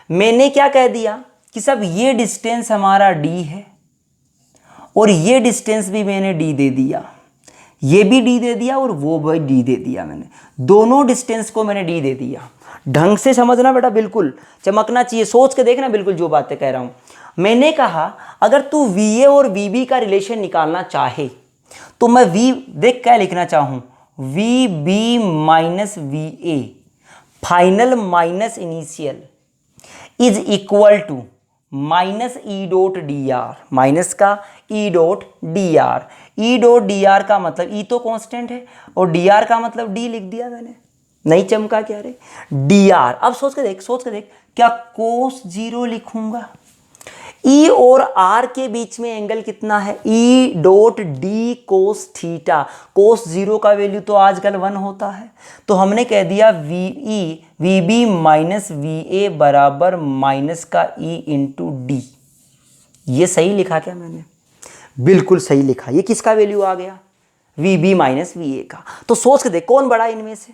मैंने क्या कह दिया कि साहब ये डिस्टेंस हमारा D है, और ये डिस्टेंस भी मैंने D दे दिया, ये भी D दे दिया, और वो भी D दे दिया। मैंने दोनों डिस्टेंस को मैंने D दे दिया। ढंग से समझना बेटा, बिल्कुल चमकना चाहिए, सोच के देखना बिल्कुल जो बातें कह रहा हूं। मैंने कहा अगर तू VA और VB का रिलेशन निकालना चाहे तो मैं देख क्या लिखना चाहूं, VB minus VA final minus initial is equal to minus E dot DR, minus का E dot DR। E dot DR का मतलब E तो कांस्टेंट है, और DR का मतलब D लिख दिया मैंने। नहीं चमका क्या रे? DR। अब सोच के देख, क्या कोस 0 लिखूंगा? E और R के बीच में एंगल कितना है? E dot D cos theta. Cos 0 का वैल्यू तो आजकल 1 होता है, तो हमने कह दिया VB माइनस VA बराबर माइनस का E इंटू D। ये सही लिखा क्या मैंने? बिल्कुल सही लिखा। ये किसका वैल्यू आ गया? VB माइनस VA का। तो सोच के देख कौन बड़ा इनमें से,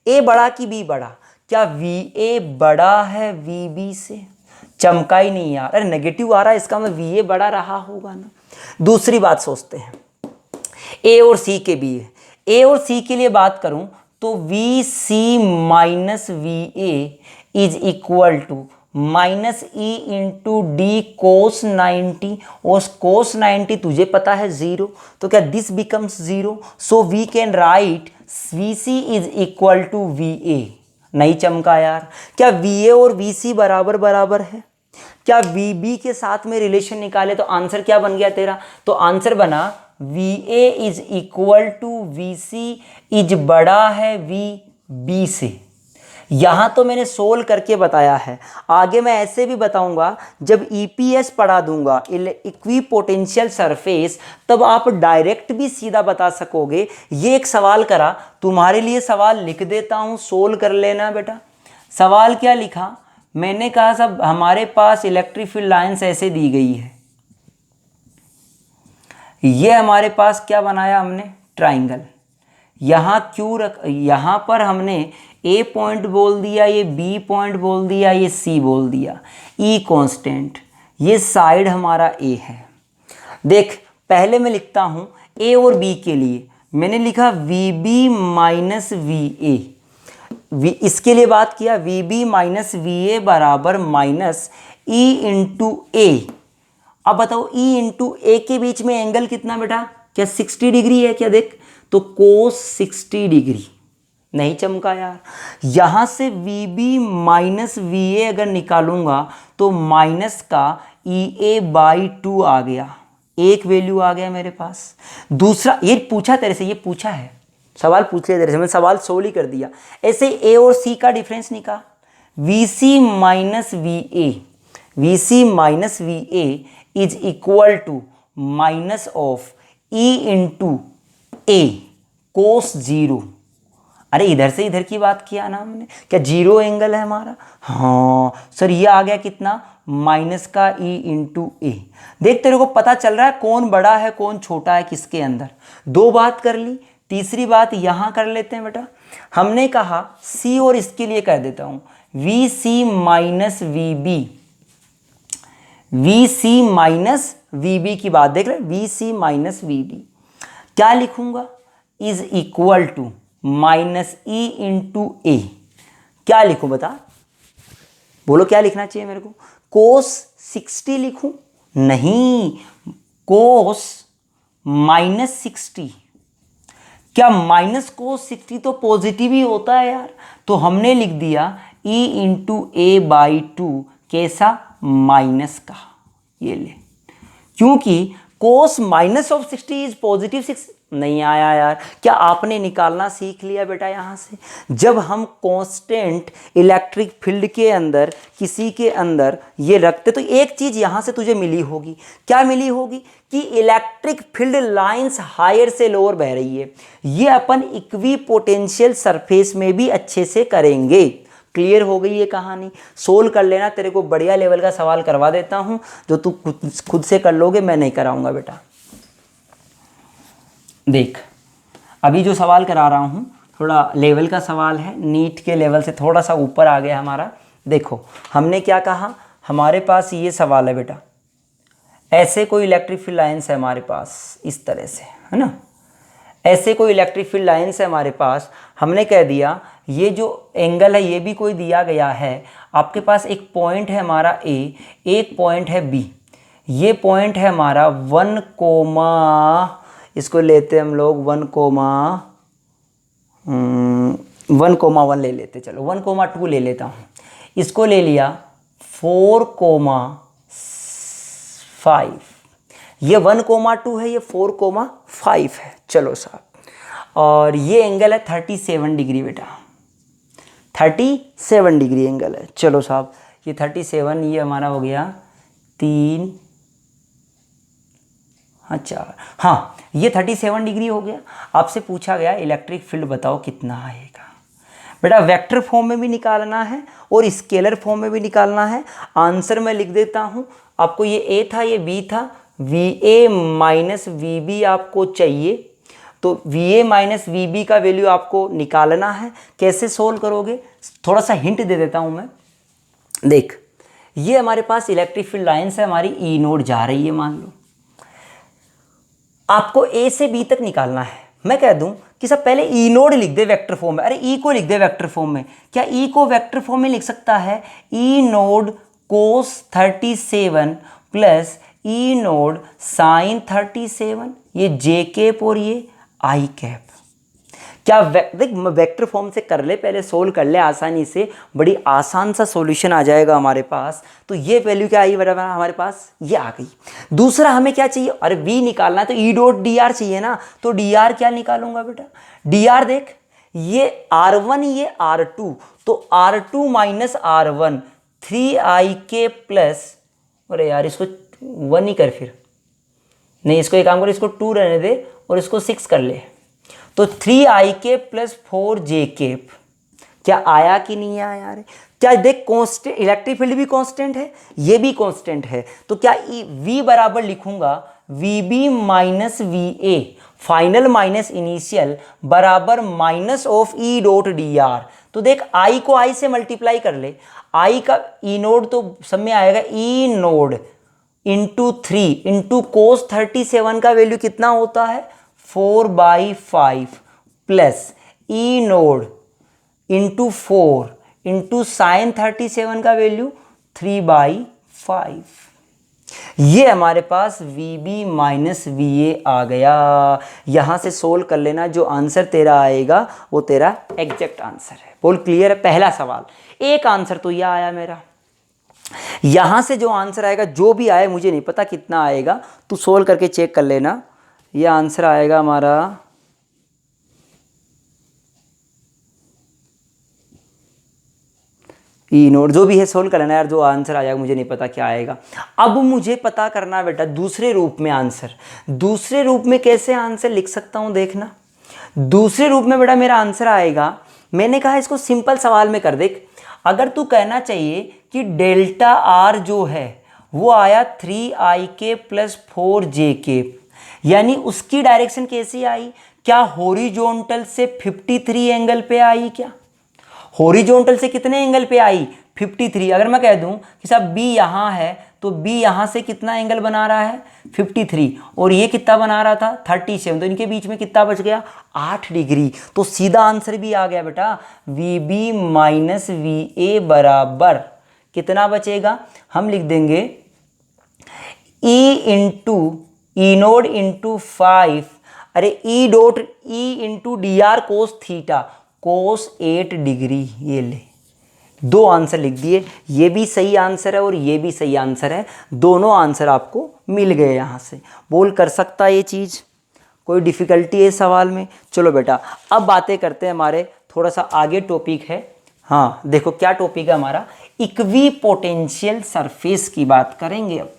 A बड़ा कि B बड़ा? क्या VA बड़ा है VB से? चमका ही नहीं यार, अरे नेगेटिव आ रहा है, इसका मतलब VA बड़ा रहा होगा ना। दूसरी बात सोचते हैं, A और C के भी है। A और C के लिए बात करूं तो v C minus V A is equal to minus e into d cos 90, और कोस 90 तुझे पता है 0, तो क्या this becomes 0, so we can write V C is equal to V A. नहीं चमका यार? क्या वी ए और वी सी बराबर बराबर है? क्या वी बी के साथ में रिलेशन निकाले तो आंसर क्या बन गया तेरा? तो आंसर बना V A is equal to V C is बड़ा है वी बी से। यहाँ तो मैंने सोल्व करके बताया है, आगे मैं ऐसे भी बताऊंगा जब ईपीएस पढ़ा दूंगा, इक्वी पोटेंशियल सरफेस, तब आप डायरेक्ट भी सीधा बता सकोगे। ये एक सवाल करा, तुम्हारे लिए सवाल लिख देता हूँ, सोल्व कर लेना बेटा। सवाल क्या लिखा? मैंने कहा सब हमारे पास इलेक्ट्रिक फील्ड लाइन्स ऐसे दी गई है, ये हमारे पास क्या बनाया हमने? ट्राइंगल। यहाँ क्यों रख, यहाँ पर हमने ए पॉइंट बोल दिया, ये बी पॉइंट बोल दिया, ये सी बोल दिया, ई कांस्टेंट, ये साइड हमारा ए है। देख पहले मैं लिखता हूँ ए और बी के लिए, मैंने लिखा V B minus we A, इसके लिए बात किया V B minus we A बराबर माइनस ई इंटू ए। अब बताओ ई इंटू ए के बीच में एंगल कितना बेटा? क्या 60 डिग्री है क्या? देख तो कोस 60 डिग्री। नहीं चमका यार? यहां से V B minus we A अगर निकालूंगा तो माइनस का ई ए बाई 2 आ गया, एक वैल्यू आ गया मेरे पास। दूसरा ये पूछा तेरे से, ये पूछा है, सवाल पूछ लिया तेरे से, मैंने सवाल सोल्व ही कर दिया। ऐसे ए और सी का डिफरेंस निकाल, V C minus we A, V C minus V A is equal to minus of e into a cos 0। अरे इधर से इधर की बात किया ना हमने, क्या 0 एंगल है हमारा? हाँ सर, ये आ गया कितना? माइनस का ई इंटू ए। देख तेरे को पता चल रहा है कौन बड़ा है कौन छोटा है किसके अंदर। दो बात कर ली, तीसरी बात यहाँ कर लेते हैं बेटा। हमने कहा सी, और इसके लिए कह देता हूँ v C minus we b, v C minus we b की बात देख रहे, v C minus we b क्या लिखूंगा? Is equal to minus e into a. क्या लिखूं बता, बोलो क्या लिखना चाहिए मेरे को? कोस 60 लिखूं? नहीं, कोस माइनस 60। क्या माइनस कोस 60 तो पॉजिटिव ही होता है यार, तो हमने लिख दिया ई इंटू ए बाई 2, कैसा? माइनस का। ये ले, क्योंकि कोस माइनस ऑफ 60 इज पॉजिटिव 6। नहीं आया यार? क्या आपने निकालना सीख लिया बेटा यहाँ से? जब हम कांस्टेंट इलेक्ट्रिक फील्ड के अंदर किसी के अंदर ये रखते, तो एक चीज़ यहाँ से तुझे मिली होगी। क्या मिली होगी? कि इलेक्ट्रिक फील्ड लाइंस हायर से लोअर बह रही है। ये अपन इक्वी पोटेंशियल सरफेस में भी अच्छे से करेंगे। क्लियर हो गई ये कहानी? सोल्व कर लेना, तेरे को बढ़िया लेवल का सवाल करवा देता हूँ जो तू खुद से कर लोगे, मैं नहीं कराऊंगा बेटा। देख अभी जो सवाल करा रहा हूँ थोड़ा लेवल का सवाल है, नीट के लेवल से थोड़ा सा ऊपर आ गया हमारा। देखो हमने क्या कहा, हमारे पास ये सवाल है बेटा, ऐसे कोई इलेक्ट्रिक फील्ड लाइन्स है हमारे पास इस तरह से, है ना, ऐसे कोई इलेक्ट्रिक फील्ड लाइन्स है हमारे पास। हमने कह दिया ये जो एंगल है ये भी कोई दिया गया है। आपके पास एक पॉइंट है हमारा ए, एक पॉइंट है बी। ये पॉइंट है हमारा 1 कोमा, इसको लेते हैं हम लोग 1,1 ले लेते, चलो 1,2 ले लेता हूँ। इसको ले लिया 4,5, ये 1,2 है, ये 4,5 है। चलो साहब, और ये एंगल है 37 डिग्री बेटा, 37 डिग्री एंगल है। चलो साहब, ये 37, ये हमारा हो गया 3, हाँ 4, हाँ ये 37 डिग्री हो गया। आपसे पूछा गया इलेक्ट्रिक फील्ड बताओ कितना आएगा। बेटा वेक्टर फॉर्म में भी निकालना है और स्केलर फॉर्म में भी निकालना है। आंसर मैं लिख देता हूँ आपको, ये ए था, ये बी था, V A minus we B आपको चाहिए, तो V A minus we B का वैल्यू आपको निकालना है। कैसे सोल्व करोगे, थोड़ा सा हिंट दे देता हूँ मैं। देख ये हमारे पास इलेक्ट्रिक फील्ड लाइन्स है, हमारी ई नोड जा रही है मान लो, आपको ए से बी तक निकालना है। मैं कह दूं कि सब पहले ई नोड लिख दे वेक्टर फॉर्म में, अरे ई को लिख दे वेक्टर फॉर्म में, क्या ई को वेक्टर फॉर्म में लिख सकता है? ई नोड कोस 37 प्लस ई नोड साइन 37, ये जे कैप और ये आई कैप। क्या देख वेक्टर फॉर्म से कर ले, पहले सोल्व कर ले आसानी से, बड़ी आसान सा सॉल्यूशन आ जाएगा हमारे पास। तो ये वैल्यू क्या आई बराबर हमारे पास, ये आ गई। दूसरा हमें क्या चाहिए, अरे v निकालना है तो ई डॉट डी आर चाहिए ना, तो डी आर क्या निकालूंगा बेटा, डी आर देख ये R1 ये R2, तो R2 minus R1 3ik plus, अरे यार इसको 1 ही कर, फिर नहीं इसको एक काम कर, इसको 2 रहने दे और इसको 6 कर ले, तो 3ik प्लस 4j, क्या आया कि नहीं आया यार? क्या देख कांस्टेंट, इलेक्ट्रिक फील्ड भी कांस्टेंट है, ये भी कांस्टेंट है, तो क्या v बराबर लिखूंगा vb minus va final minus initial बराबर minus of e dot D r. तो देख i को i से मल्टीप्लाई कर ले, i का ई नोड तो सब में आएगा ई नोड इंटू 3 इंटू कोस 37 का वैल्यू कितना होता है 4/5 प्लस ई नोड इंटू 4 इंटू साइन 37 का वैल्यू 3/5। ये हमारे पास VB माइनस VA आ गया। यहां से सोल्व कर लेना, जो आंसर तेरा आएगा वो तेरा एग्जैक्ट आंसर है। बोल क्लियर है? पहला सवाल एक आंसर तो यह आया मेरा। यहां से जो आंसर आएगा, जो भी आए मुझे नहीं पता कितना आएगा, तू सोल्व करके चेक कर लेना। यह आंसर आएगा हमारा ई नोट, जो भी है सोल्व कर लेना यार, जो आंसर आ जाएगा मुझे नहीं पता क्या आएगा। अब मुझे पता करना बेटा दूसरे रूप में आंसर। दूसरे रूप में कैसे आंसर लिख सकता हूं देखना। दूसरे रूप में बेटा मेरा आंसर आएगा, मैंने कहा इसको सिंपल सवाल में कर देख। अगर तू कहना चाहिए कि डेल्टा आर जो है वो आया 3ik प्लस 4j, यानी उसकी डायरेक्शन कैसी आई, क्या हॉरिजॉन्टल से 53 एंगल पे आई? क्या हॉरिजॉन्टल से कितने एंगल पे आई 53। अगर मैं कह दूं कि साहब बी यहाँ है तो बी यहाँ से कितना एंगल बना रहा है 53, और ये कितना बना रहा था 37, तो इनके बीच में कितना बच गया 8 डिग्री। तो सीधा आंसर भी आ गया बेटा, VB माइनस VA बराबर कितना बचेगा, हम लिख देंगे E इंटू ई नोड इंटू 5, अरे E dot E into D R कोस थीटा कोस 8 डिग्री। ये ले दो आंसर लिख दिए, ये भी सही आंसर है और ये भी सही आंसर है, दोनों आंसर आपको मिल गए। यहाँ से बोल कर सकता है ये चीज़, कोई डिफ़िकल्टी है सवाल में? चलो बेटा अब बातें करते हैं, हमारे थोड़ा सा आगे टॉपिक है। हाँ देखो क्या टॉपिक है हमारा, इक्वी पोटेंशियल सरफेस की बात करेंगे। अब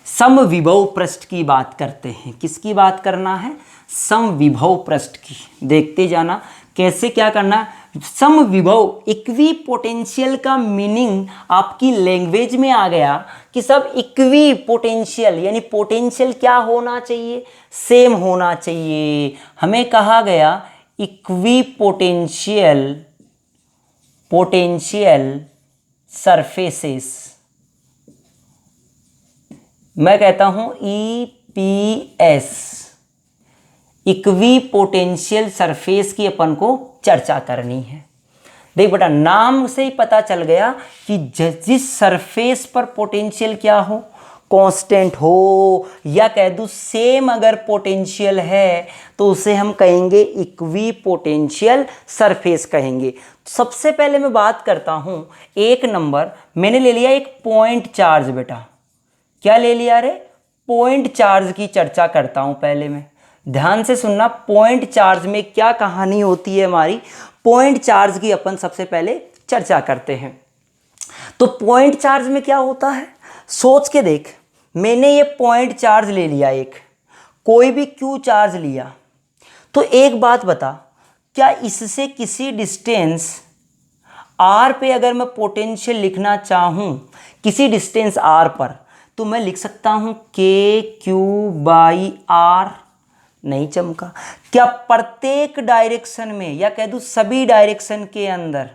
समविभव पृष्ठ की बात करते हैं। किसकी बात करना है? समविभव पृष्ठ की। देखते जाना कैसे क्या करना है। समविभव इक्वी पोटेंशियल का मीनिंग आपकी लैंग्वेज में आ गया कि सब इक्वी पोटेंशियल, यानी पोटेंशियल क्या होना चाहिए, सेम होना चाहिए। हमें कहा गया इक्वी पोटेंशियल सरफेसेस, मैं कहता हूं EPS, इक्वी पोटेंशियल सरफेस की अपन को चर्चा करनी है। देख बेटा नाम से ही पता चल गया कि जिस सरफेस पर पोटेंशियल क्या हो, कांस्टेंट हो, या कह दूं सेम अगर पोटेंशियल है तो उसे हम कहेंगे इक्वी पोटेंशियल सरफेस कहेंगे। सबसे पहले मैं बात करता हूं, एक नंबर मैंने ले लिया एक पॉइंट चार्ज। बेटा क्या ले लिया रे, पॉइंट चार्ज की चर्चा करता हूं पहले मैं, ध्यान से सुनना। पॉइंट चार्ज में क्या कहानी होती है हमारी, पॉइंट चार्ज की अपन सबसे पहले चर्चा करते हैं। तो पॉइंट चार्ज में क्या होता है, सोच के देख, मैंने ये पॉइंट चार्ज ले लिया, एक कोई भी क्यू चार्ज लिया, तो एक बात बता, क्या इससे किसी डिस्टेंस r पे अगर मैं पोटेंशियल लिखना चाहूं, किसी डिस्टेंस r पर, तो मैं लिख सकता हूं KQ/R? नहीं चमका। क्या प्रत्येक डायरेक्शन में, या कह दूं सभी डायरेक्शन के अंदर,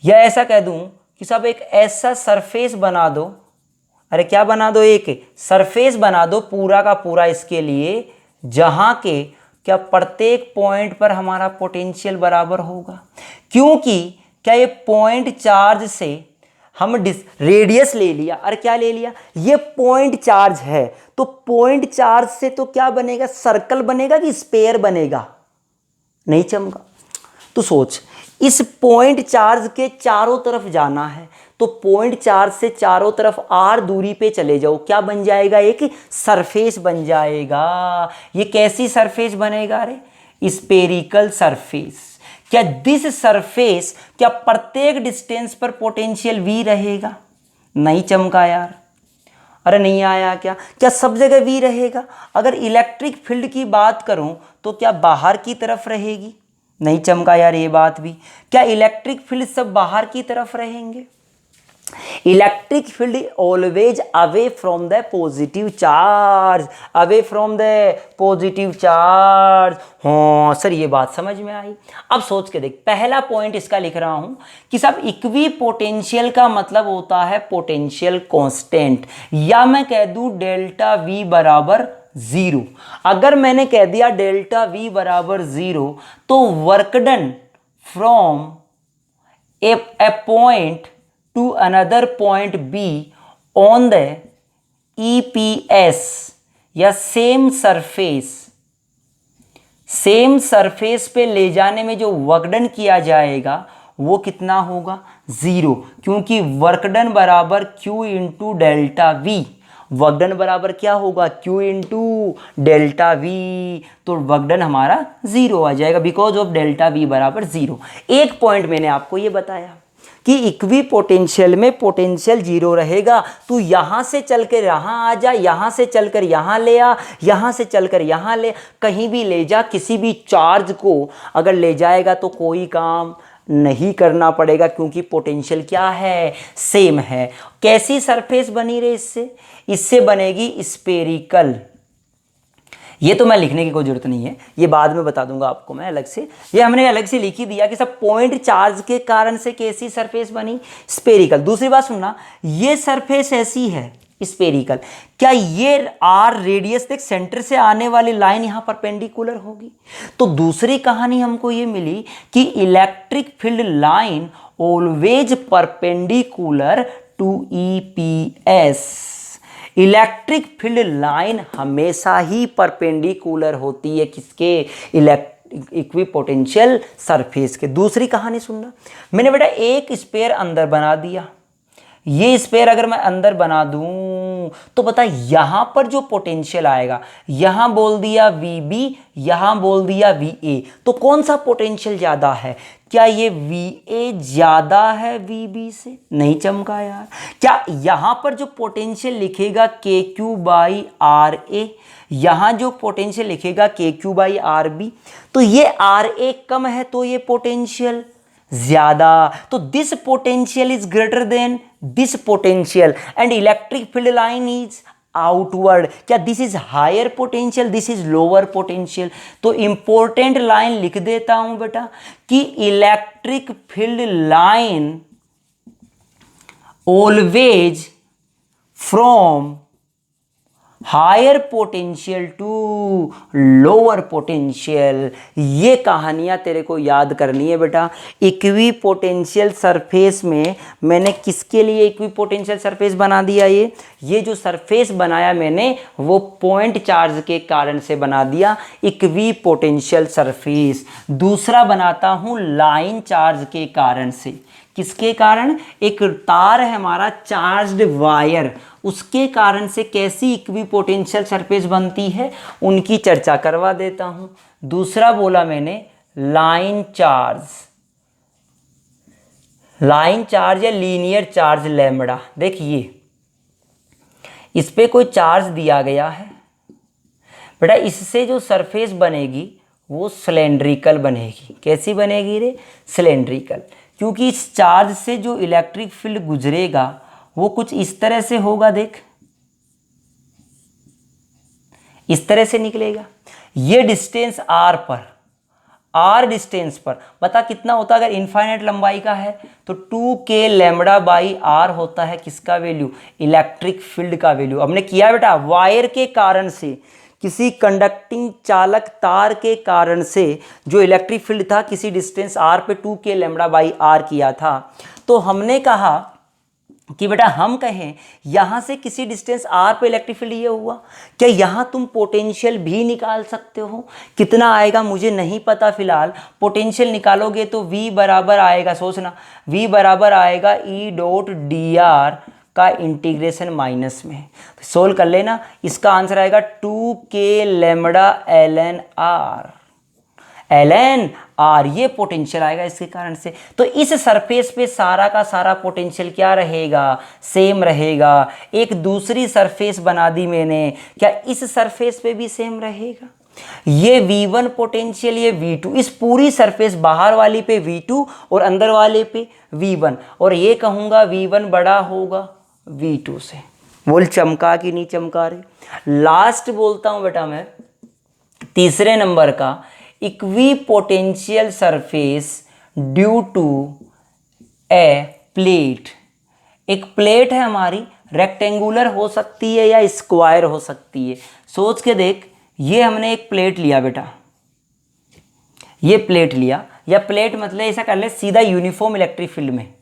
या ऐसा कह दूं कि सब एक ऐसा सरफेस बना दो, अरे क्या बना दो, एक सरफेस बना दो पूरा का पूरा इसके लिए जहां के क्या प्रत्येक पॉइंट पर हमारा पोटेंशियल बराबर होगा, क्योंकि क्या ये पॉइंट चार्ज से हम रेडियस ले लिया और क्या ले लिया, ये पॉइंट चार्ज है, तो पॉइंट चार्ज से तो क्या बनेगा, सर्कल बनेगा कि स्फीयर बनेगा, नहीं चमका। तो सोच, इस पॉइंट चार्ज के चारों तरफ जाना है, तो पॉइंट चार्ज से चारों तरफ r दूरी पे चले जाओ, क्या बन जाएगा, एक सरफेस बन जाएगा। ये कैसी सरफेस बनेगा रे, स्फेरिकल सरफेस। क्या दिस सरफेस, क्या प्रत्येक डिस्टेंस पर पोटेंशियल v रहेगा, नहीं चमका यार, अरे नहीं आया क्या, क्या सब जगह v रहेगा। अगर इलेक्ट्रिक फील्ड की बात करूं तो क्या बाहर की तरफ रहेगी, नहीं चमका यार ये बात भी। क्या इलेक्ट्रिक फील्ड सब बाहर की तरफ रहेंगे, electric field always away from the positive charge, away from the positive charge. हाँ सर ये बात समझ में आई। अब सोच के देख, पहला पॉइंट इसका लिख रहा हूं कि सब इक्वी पोटेंशियल का मतलब होता है पोटेंशियल कांस्टेंट, या मैं कह दूं डेल्टा वी बराबर जीरो। अगर मैंने कह दिया डेल्टा वी बराबर जीरो, तो work done from A point to another point B on the EPS या सेम सरफेस पे ले जाने में जो वर्कडन किया जाएगा वो कितना होगा, जीरो, क्योंकि वर्कडन बराबर Q into delta we. Work done बराबर क्या होगा, Q इंटू डेल्टा वी, तो वर्कडन हमारा जीरो आ जाएगा बिकॉज ऑफ डेल्टा वी बराबर जीरो। एक पॉइंट मैंने आपको ये बताया कि इक्वी पोटेंशियल में पोटेंशियल जीरो रहेगा, तू यहां से चलकर यहां आ जा, यहां से चलकर यहां ले आ, यहां से चलकर यहां ले, कहीं भी ले जा, किसी भी चार्ज को अगर ले जाएगा तो कोई काम नहीं करना पड़ेगा, क्योंकि पोटेंशियल क्या है, सेम है। कैसी सरफेस बनी रहे इससे बनेगी स्फेरिकल। ये तो मैं लिखने की कोई जरूरत नहीं है, ये बाद में बता दूंगा आपको मैं अलग से। ये हमने अलग से लिख ही दिया कि सब पॉइंट चार्ज के कारण से कैसी सरफेस बनी, स्फेरिकल। दूसरी बात सुनना, ये सरफेस ऐसी है स्फेरिकल, क्या ये आर रेडियस देख, सेंटर से आने वाली लाइन यहां परपेंडिकुलर होगी। तो दूसरी कहानी हमको ये मिली कि electric field line always perpendicular to EPS. Electric field line हमेशा ही परपेंडिकुलर होती है किसके, इक्विपोटेंशियल सरफेस के। दूसरी कहानी सुनना, मैंने बेटा एक स्फीयर अंदर बना दिया, ये स्फीयर अगर मैं अंदर बना दूं तो पता यहां पर जो पोटेंशियल आएगा, यहां बोल दिया VB, यहां बोल दिया VA, तो कौन सा पोटेंशियल ज्यादा है, क्या ये VA ज्यादा है VB से, नहीं चमका यार। क्या यहां पर जो पोटेंशियल लिखेगा KQ बाई RA, यहां जो पोटेंशियल लिखेगा KQ बाई RB, तो ये RA कम है तो ये पोटेंशियल ज्यादा, तो this potential is greater than this potential and electric field line is outward. क्या this is higher potential, this is lower potential. तो इंपॉर्टेंट लाइन लिख देता हूं बेटा कि electric field line always from higher potential to lower potential. ये कहानियां तेरे को याद करनी है बेटा। इक्वी पोटेंशियल सरफेस में मैंने किसके लिए इक्वी पोटेंशियल सरफेस बना दिया, ये जो सरफेस बनाया मैंने वो पॉइंट चार्ज के कारण से बना दिया इक्वी पोटेंशियल सरफेस। दूसरा बनाता हूं लाइन चार्ज के कारण से, किसके कारण, एक तार है हमारा चार्ज्ड वायर, उसके कारण से कैसी इक्वी पोटेंशियल सरफेस बनती है उनकी चर्चा करवा देता हूं। दूसरा बोला मैंने लाइन चार्ज, लाइन चार्ज या लीनियर चार्ज लैम्बडा। देखिए इस पे कोई चार्ज दिया गया है बेटा, इससे जो सरफेस बनेगी वो सिलेंड्रिकल बनेगी। कैसी बनेगी रे, सिलेंड्रिकल, क्योंकि इस चार्ज से जो इलेक्ट्रिक फील्ड गुजरेगा वो कुछ इस तरह से होगा, देख इस तरह से निकलेगा। ये डिस्टेंस r पर, r डिस्टेंस पर बता कितना होता है, अगर इनफाइनाइट लंबाई का है तो 2k लैम्बडा बाई r होता है किसका वैल्यू, इलेक्ट्रिक फील्ड का वैल्यू। हमने किया बेटा वायर के कारण से, किसी कंडक्टिंग चालक तार के कारण से जो इलेक्ट्रिक फील्ड था किसी डिस्टेंस r पे 2k लैम्बडा बाई r किया था। तो हमने कहा कि बेटा हम कहें यहाँ से किसी डिस्टेंस r पे इलेक्ट्रिक फील्ड ये हुआ, क्या यहाँ तुम पोटेंशियल भी निकाल सकते हो? कितना आएगा मुझे नहीं पता फिलहाल, पोटेंशियल निकालोगे तो v बराबर आएगा, सोचना v बराबर आएगा ई डॉट डी आर का इंटीग्रेशन माइनस में। सोल्व कर लेना, इसका आंसर आएगा 2k lambda ln r, ln r, ये पोटेंशियल आएगा इसके कारण से। तो इस सरफेस पे सारा का सारा पोटेंशियल क्या रहेगा? सेम रहेगा। एक दूसरी सरफेस बना दी मैंने, क्या इस सरफेस पे भी सेम रहेगा? ये V1 पोटेंशियल, ये V2, इस पूरी सरफेस बाहर वाली पे V2 और अंदर वाले पे V1, और ये कहूँगा V1 बड़ा होगा V2 से। बोल चमका कि नहीं चमका रहे? लास्ट बोलता हूँ बेटा मैं, तीसरे नंबर का, equipotential surface due to a plate. एक प्लेट है हमारी, रेक्टेंगुलर हो सकती है या स्क्वायर हो सकती है। सोच के देख, ये हमने एक प्लेट लिया बेटा, ये प्लेट लिया, या प्लेट मतलब ऐसा कर ले सीधा यूनिफॉर्म इलेक्ट्रिक फील्ड में,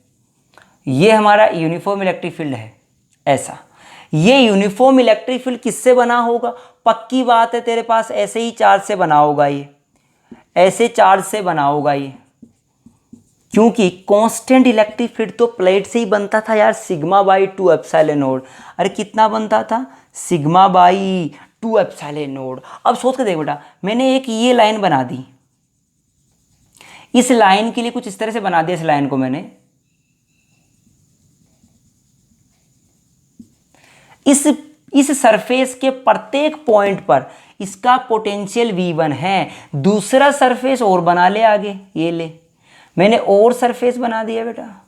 ये हमारा यूनिफॉर्म इलेक्ट्रिक फील्ड है ऐसा। ये यूनिफॉर्म इलेक्ट्रिक फील्ड किससे बना होगा? पक्की बात है तेरे पास ऐसे ही चार्ज से बना होगा, ये ऐसे चार्ज से बना होगा ये, क्योंकि कांस्टेंट इलेक्ट्रिक फील्ड तो प्लेट से ही बनता था यार, सिग्मा बाई 2 एप्सिलॉन नोड। अरे कितना बनता था? Sigma by 2 epsilon node. अब सोच के देख बेटा, मैंने एक ये लाइन बना दी, इस लाइन के लिए कुछ इस तरह से बना दिया, इस लाइन को मैंने इस सरफेस के प्रत्येक पॉइंट पर इसका पोटेंशियल V1 है। दूसरा सरफेस और बना ले आगे, ये ले, मैंने और सरफेस बना दिया बेटा,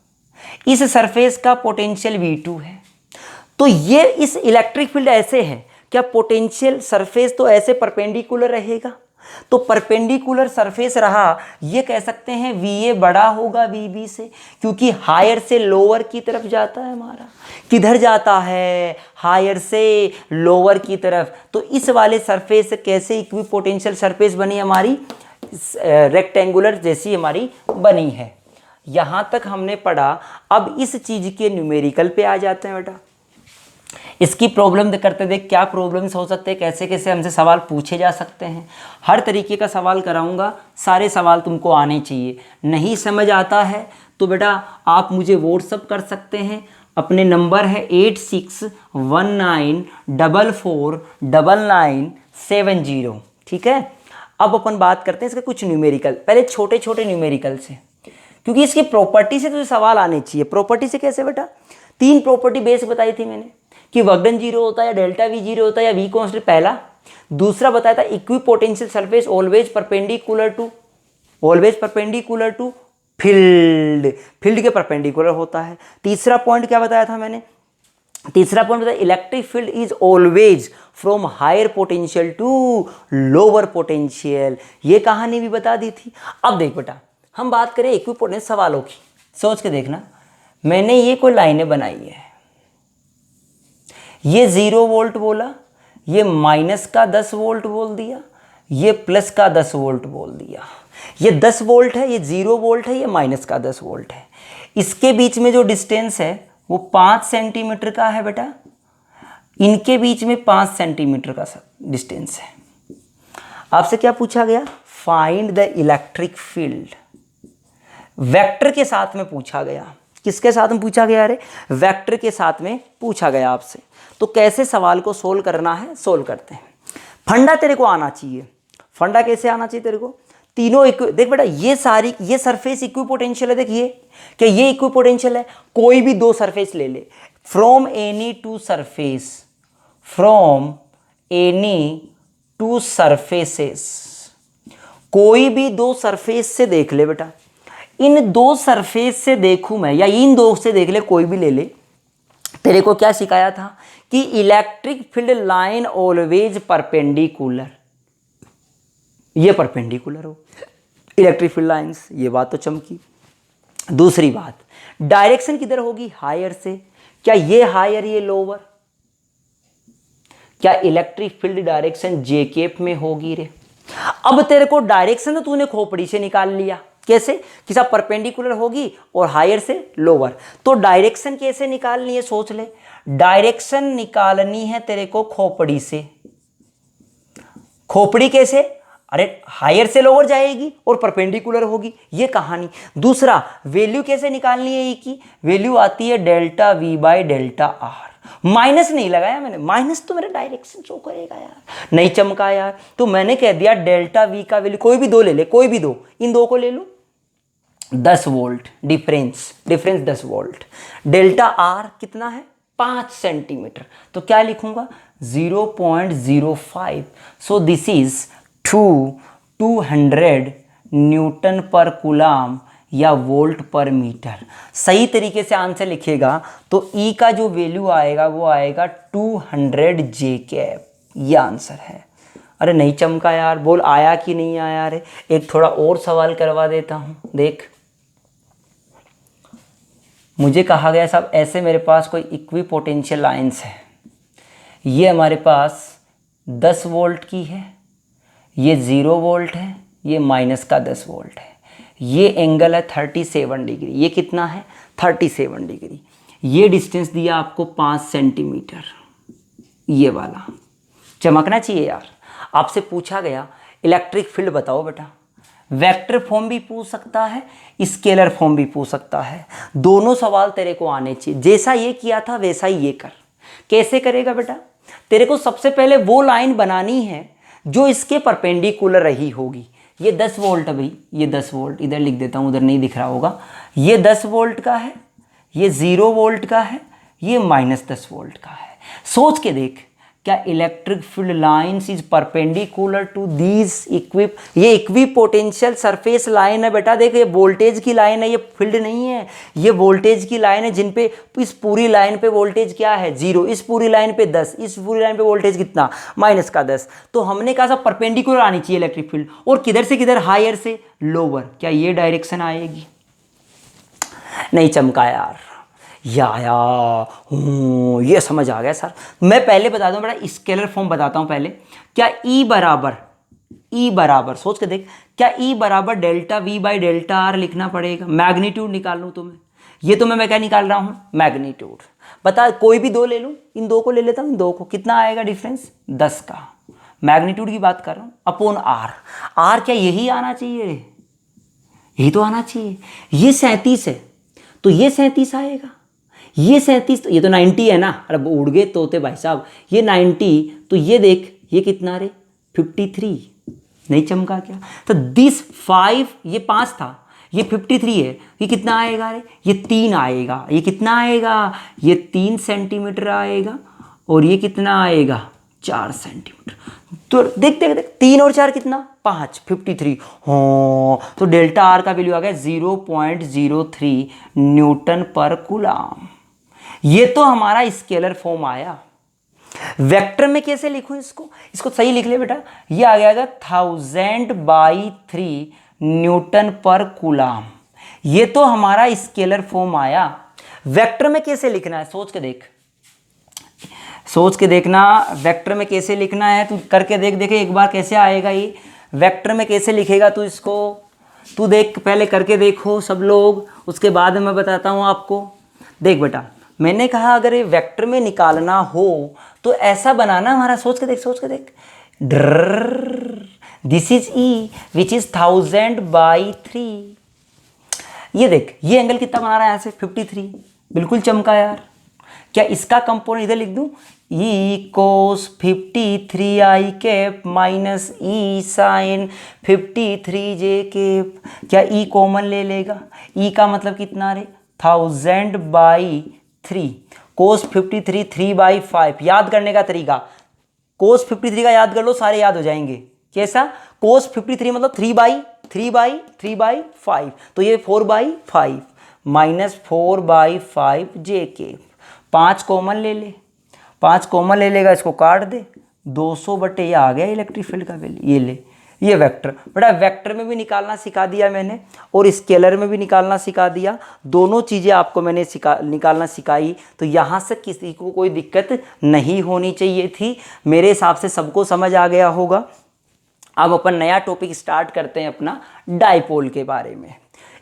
इस सरफेस का पोटेंशियल V2 है। तो ये इस इलेक्ट्रिक फील्ड ऐसे है, क्या पोटेंशियल सरफेस तो ऐसे परपेंडिकुलर रहेगा, तो परपेंडिकुलर सरफेस रहा, ये कह सकते हैं VA बड़ा होगा VB से, क्योंकि हायर से लोअर की तरफ जाता है हमारा। किधर जाता है? हायर से लोअर की तरफ। तो इस वाले सरफेस से कैसे इक्वी पोटेंशियल सरफेस बनी हमारी? रेक्टेंगुलर जैसी हमारी बनी है। यहाँ तक हमने पढ़ा। अब इस चीज़ के न्यूमेरिकल पे आ जाते हैं बेटा। इसकी प्रॉब्लम करते देख, क्या प्रॉब्लम्स हो सकते हैं, कैसे कैसे हमसे सवाल पूछे जा सकते हैं। हर तरीके का सवाल कराऊंगा, सारे सवाल तुमको आने चाहिए। नहीं समझ आता है तो बेटा आप मुझे व्हाट्सअप कर सकते हैं, अपने नंबर है 8619449970। ठीक है। अब अपन बात करते हैं इसके कुछ न्यूमेरिकल, पहले छोटे छोटे न्यूमेरिकल से, क्योंकि इसकी प्रॉपर्टी से तुझे सवाल आने चाहिए। प्रॉपर्टी से कैसे बेटा? 3 प्रॉपर्टी बेस बताई थी मैंने, कि वर्कडन 0 होता है या डेल्टा V 0 होता है या V कांस्टेंट, पहला। दूसरा बताया था equipotential surface always perpendicular to field, field के परपेंडिकुलर होता है। तीसरा पॉइंट क्या बताया था मैंने? तीसरा पॉइंट बताया electric field is always from higher potential to lower potential, ये कहानी भी बता दी थी। अब देख बेटा, हम बात करें इक्विपोटेंशियल सवालों की, सोच के देखना। मैंने ये कोई लाइनें बनाई है, ये 0 वोल्ट बोला, ये माइनस का 10 वोल्ट बोल दिया, ये प्लस का 10 वोल्ट बोल दिया। ये 10 वोल्ट है, ये 0 वोल्ट है, ये माइनस का 10 वोल्ट है। इसके बीच में जो डिस्टेंस है वो 5 सेंटीमीटर का है बेटा, इनके बीच में 5 सेंटीमीटर का डिस्टेंस है। आपसे क्या पूछा गया? Find the electric field. Vector के साथ में पूछा गया। किसके साथ में पूछा गया? अरे वेक्टर के साथ में पूछा गया आपसे। तो कैसे सवाल को सोल्व करना है, सोल्व करते हैं। फंडा तेरे को आना चाहिए। फंडा कैसे आना चाहिए तेरे को? तीनों देख बेटा, ये सरफेस इक्विपोटेंशियल है। देखिए क्या ये इक्विपोटेंशियल है? कोई भी 2 सरफेस ले ले, फ्रॉम एनी टू सरफेसेस, कोई भी 2 सरफेस से देख ले बेटा। इन 2 सरफेस से देखूं मैं, या इन 2 से देख ले, कोई भी ले ले। तेरे को क्या सिखाया था कि electric field line always perpendicular, ये परपेंडिकुलर हो इलेक्ट्रिक फील्ड लाइंस, ये बात तो चमकी। दूसरी बात, डायरेक्शन किधर होगी? हायर से। क्या ये हायर, ये लोअर? क्या electric field direction J cap में होगी रे। अब तेरे को डायरेक्शन तो तूने खोपड़ी से निकाल लिया, कैसे कि सब परपेंडिकुलर होगी और हायर से लोअर, तो डायरेक्शन कैसे निकालनी है सोच ले। डायरेक्शन निकालनी है तेरे को खोपड़ी से। खोपड़ी कैसे, अरे हायर से लोअर जाएगी और परपेंडिकुलर होगी, ये कहानी। दूसरा, वैल्यू कैसे निकालनी है, ई की वैल्यू आती है delta we by delta R. Minus नहीं लगाया मैंने, माइनस तो मेरा डायरेक्शन शो करेगा यार, नहीं चमका यार, तो मैंने कह दिया डेल्टा वी का वैल्यू कोई भी दो ले ले, कोई भी दो, इन दो को ले लो, 10 volt difference 10 volt. Delta R कितना है, 5 सेंटीमीटर, तो क्या लिखूंगा 0.05। सो दिस इज 200 न्यूटन पर कूलाम या वोल्ट पर मीटर। सही तरीके से आंसर लिखेगा तो ई का जो वैल्यू आएगा वो आएगा 200 जे कैप, ये आंसर है। अरे नहीं चमका यार, बोल आया कि नहीं आया रे। एक थोड़ा और सवाल करवा देता हूँ, देख। मुझे कहा गया साहब ऐसे मेरे पास कोई इक्वी पोटेंशियल लाइन्स है, ये हमारे पास 10 वोल्ट की है, ये 0 वोल्ट है, ये माइनस का 10 वोल्ट है, ये एंगल है 37 डिग्री, ये कितना है 37 डिग्री, ये डिस्टेंस दिया आपको 5 सेंटीमीटर, ये वाला चमकना चाहिए यार। आपसे पूछा गया इलेक्ट्रिक फील्ड बताओ बेटा, वेक्टर फॉर्म भी पूछ सकता है, स्केलर फॉर्म भी पूछ सकता है, दोनों सवाल तेरे को आने चाहिए। जैसा ये किया था वैसा ही ये कर। कैसे करेगा बेटा, तेरे को सबसे पहले वो लाइन बनानी है जो इसके परपेंडिकुलर रही होगी। ये 10 वोल्ट है भाई, ये 10 वोल्ट इधर लिख देता हूँ, उधर नहीं दिख रहा होगा, ये 10 वोल्ट का है, ये 0 वोल्ट का है, ये -10 वोल्ट का है। सोच के देख, क्या electric field lines is perpendicular to these equip, ये इक्वी पोटेंशियल सरफेस लाइन है बेटा। देख ये वोल्टेज की लाइन है, ये फील्ड नहीं है, ये वोल्टेज की लाइन है, जिन पे इस पूरी लाइन पे वोल्टेज क्या है 0, इस पूरी लाइन पे 10, इस पूरी लाइन पे वोल्टेज कितना -10। तो हमने कहा सब परपेंडिकुलर आनी चाहिए इलेक्ट्रिक फील्ड, और किधर से किधर, हायर से लोअर। क्या ये डायरेक्शन आएगी, नहीं चमका यार, ये समझ आ गया सर। मैं पहले बता दूं बेटा, स्केलर फॉर्म बताता हूं पहले। क्या ई बराबर सोच के देख, क्या ई बराबर delta we by delta R लिखना पड़ेगा। मैग्नीट्यूड निकाल लूं तुम्हें, ये तो मैं क्या निकाल रहा हूं, मैग्नीट्यूड। बता, कोई भी दो ले लूं, इन दो को ले लेता हूं, इन दो को, कितना आएगा डिफरेंस 10 का, मैग्नीट्यूड की बात कर रहा हूं, अपॉन आर। आर क्या यही आना चाहिए रे, यही तो आना चाहिए। ये 37 है तो ये 37 आएगा, ये 37, ये तो 90 है ना, अरे उड़ गए तोते भाई साहब, ये 90, तो ये देख ये कितना रे 53, नहीं चमका क्या। तो दिस 5, ये 5 था, ये 53 है, ये कितना आएगा रे, ये 3 आएगा, ये कितना आएगा, ये 3 सेंटीमीटर आएगा, और ये कितना आएगा 4 सेंटीमीटर। तो देख 3 और 4 कितना 5, 53। हाँ, तो डेल्टा आर का वैल्यू आ गया 0.03 न्यूटन पर कूलाम। ये तो हमारा स्केलर फॉर्म आया। वेक्टर में कैसे लिखूं इसको सही लिख ले बेटा, ये आ गया 1000/3 न्यूटन पर कूलाम। ये तो हमारा स्केलर फॉर्म आया। वेक्टर में कैसे लिखना है सोच के देखना, वेक्टर में कैसे लिखना है तू करके देख एक बार कैसे आएगा ये। वेक्टर में कैसे लिखेगा तू इसको, तू देख पहले करके देखो सब लोग, उसके बाद मैं बताता हूँ आपको। देख बेटा, मैंने कहा अगर ये वेक्टर में निकालना हो तो ऐसा बनाना हमारा, सोच के देख this is E which is 1000/3। ये देख ये एंगल कितना बना रहा है यहाँ से 53, बिल्कुल चमका यार। क्या इसका कंपोनेंट इधर लिख दूं, ई cos 53i कैप माइनस ई साइन 53j कैप। क्या ई कॉमन ले लेगा, ई का मतलब कितना रे 1000/3, cos 53 3/5। याद करने का तरीका, cos 53 का याद कर लो, सारे याद हो जाएंगे। कैसा, cos 53 मतलब 3/5, तो ये 4/5 माइनस 4/5 जे कैप। 5 कॉमन ले ले, 5 कॉमन ले लेगा, इसको काट दे, 200 बटे ये आ गया इलेक्ट्रिक फील्ड का वैल्यू। ये ले ये वेक्टर। बेटा वेक्टर में भी निकालना सिखा दिया मैंने और स्केलर में भी निकालना सिखा दिया, दोनों चीज़ें आपको मैंने निकालना सिखाई। तो यहाँ से किसी को कोई दिक्कत नहीं होनी चाहिए थी, मेरे हिसाब से सबको समझ आ गया होगा। अब अपन नया टॉपिक स्टार्ट करते हैं अपना डाइपोल के बारे में।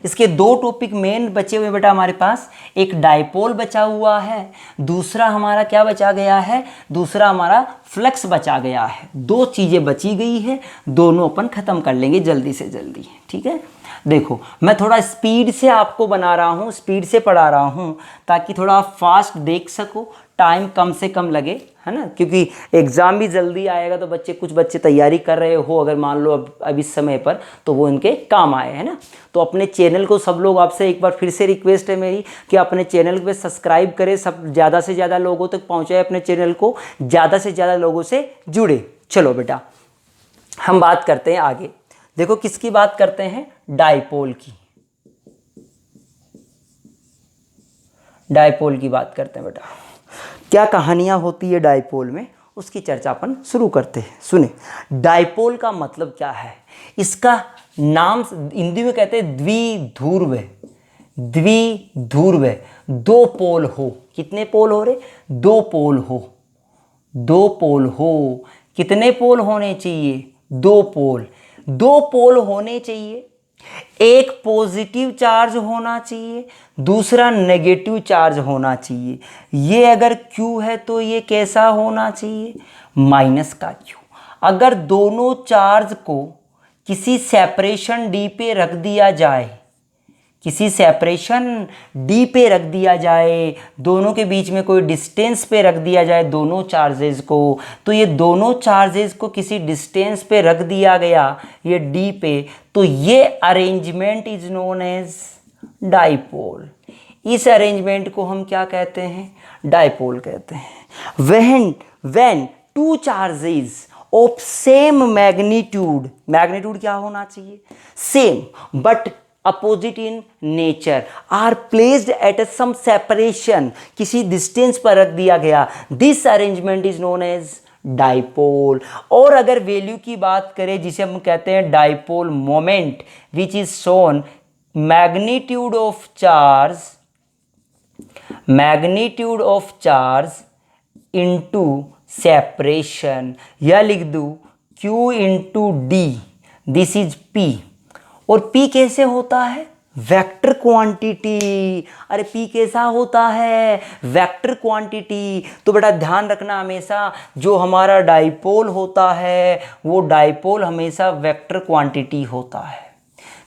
इसके दो टॉपिक मेन बचे हुए बेटा हमारे पास, एक डाइपोल बचा हुआ है, दूसरा हमारा क्या बचा गया है, दूसरा हमारा फ्लक्स बचा गया है। दो चीज़ें बची गई है, दोनों अपन ख़त्म कर लेंगे जल्दी से जल्दी, ठीक है। देखो मैं थोड़ा स्पीड से आपको बना रहा हूँ, स्पीड से पढ़ा रहा हूँ ताकि थोड़ा फास्ट देख सको, टाइम कम से कम लगे, है ना, क्योंकि एग्ज़ाम भी जल्दी आएगा। तो कुछ बच्चे तैयारी कर रहे हो अगर मान लो अब इस समय पर, तो वो इनके काम आए, है ना। तो अपने चैनल को सब लोग, आपसे एक बार फिर से रिक्वेस्ट है मेरी कि अपने चैनल पे सब्सक्राइब करें, सब ज़्यादा से ज़्यादा लोगों तक पहुँचाए, अपने चैनल को ज़्यादा से ज़्यादा लोगों से जुड़े। चलो बेटा हम बात करते हैं आगे। देखो किसकी बात करते हैं, डाइपोल की। डाइपोल की बात करते हैं बेटा, क्या कहानियाँ होती है डाइपोल में, उसकी चर्चा अपन शुरू करते हैं। सुने, डाइपोल का मतलब क्या है, इसका नाम हिंदी में कहते हैं द्विध्रुव। द्विध्रुव, दो पोल हो। कितने पोल हो रहे, दो पोल हो। दो पोल हो, कितने पोल होने चाहिए, दो पोल। दो पोल होने चाहिए, एक पॉजिटिव चार्ज होना चाहिए, दूसरा नेगेटिव चार्ज होना चाहिए। ये अगर Q है तो ये कैसा होना चाहिए, माइनस का Q। अगर दोनों चार्ज को किसी सेपरेशन D पे रख दिया जाए, किसी सेपरेशन D पे रख दिया जाए, दोनों के बीच में कोई डिस्टेंस पे रख दिया जाए दोनों चार्जेस को, तो ये दोनों चार्जेस को किसी डिस्टेंस पे रख दिया गया ये D पे, तो ये arrangement is known as dipole. इस अरेंजमेंट को हम क्या कहते हैं, डाइपोल कहते हैं। when two charges of same magnitude, magnitude क्या होना चाहिए, same but opposite in nature, are placed at some separation, किसी डिस्टेंस पर रख दिया गया, this arrangement is known as dipole. और अगर वैल्यू की बात करें जिसे हम कहते हैं dipole moment, which is shown magnitude of charge into separation, या लिख दूं Q into D, this is P। और P कैसे होता है, वेक्टर क्वांटिटी। अरे P कैसा होता है, वेक्टर क्वांटिटी। तो बेटा ध्यान रखना हमेशा, जो हमारा डाइपोल होता है वो डाइपोल हमेशा वेक्टर क्वांटिटी होता है।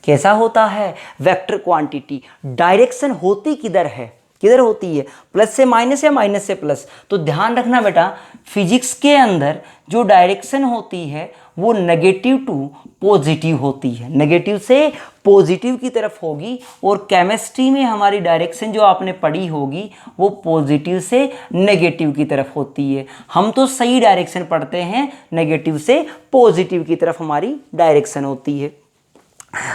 कैसा होता है, वेक्टर क्वांटिटी। डायरेक्शन होती किधर है, किधर होती है, प्लस से माइनस या माइनस से प्लस। तो ध्यान रखना बेटा, फिजिक्स के अंदर जो डायरेक्शन होती है वो नेगेटिव टू पॉजिटिव होती है, नेगेटिव से पॉजिटिव की तरफ होगी। और केमिस्ट्री में हमारी डायरेक्शन जो आपने पढ़ी होगी वो पॉजिटिव से नेगेटिव की तरफ होती है। हम तो सही डायरेक्शन पढ़ते हैं, नेगेटिव से पॉजिटिव की तरफ हमारी डायरेक्शन होती है।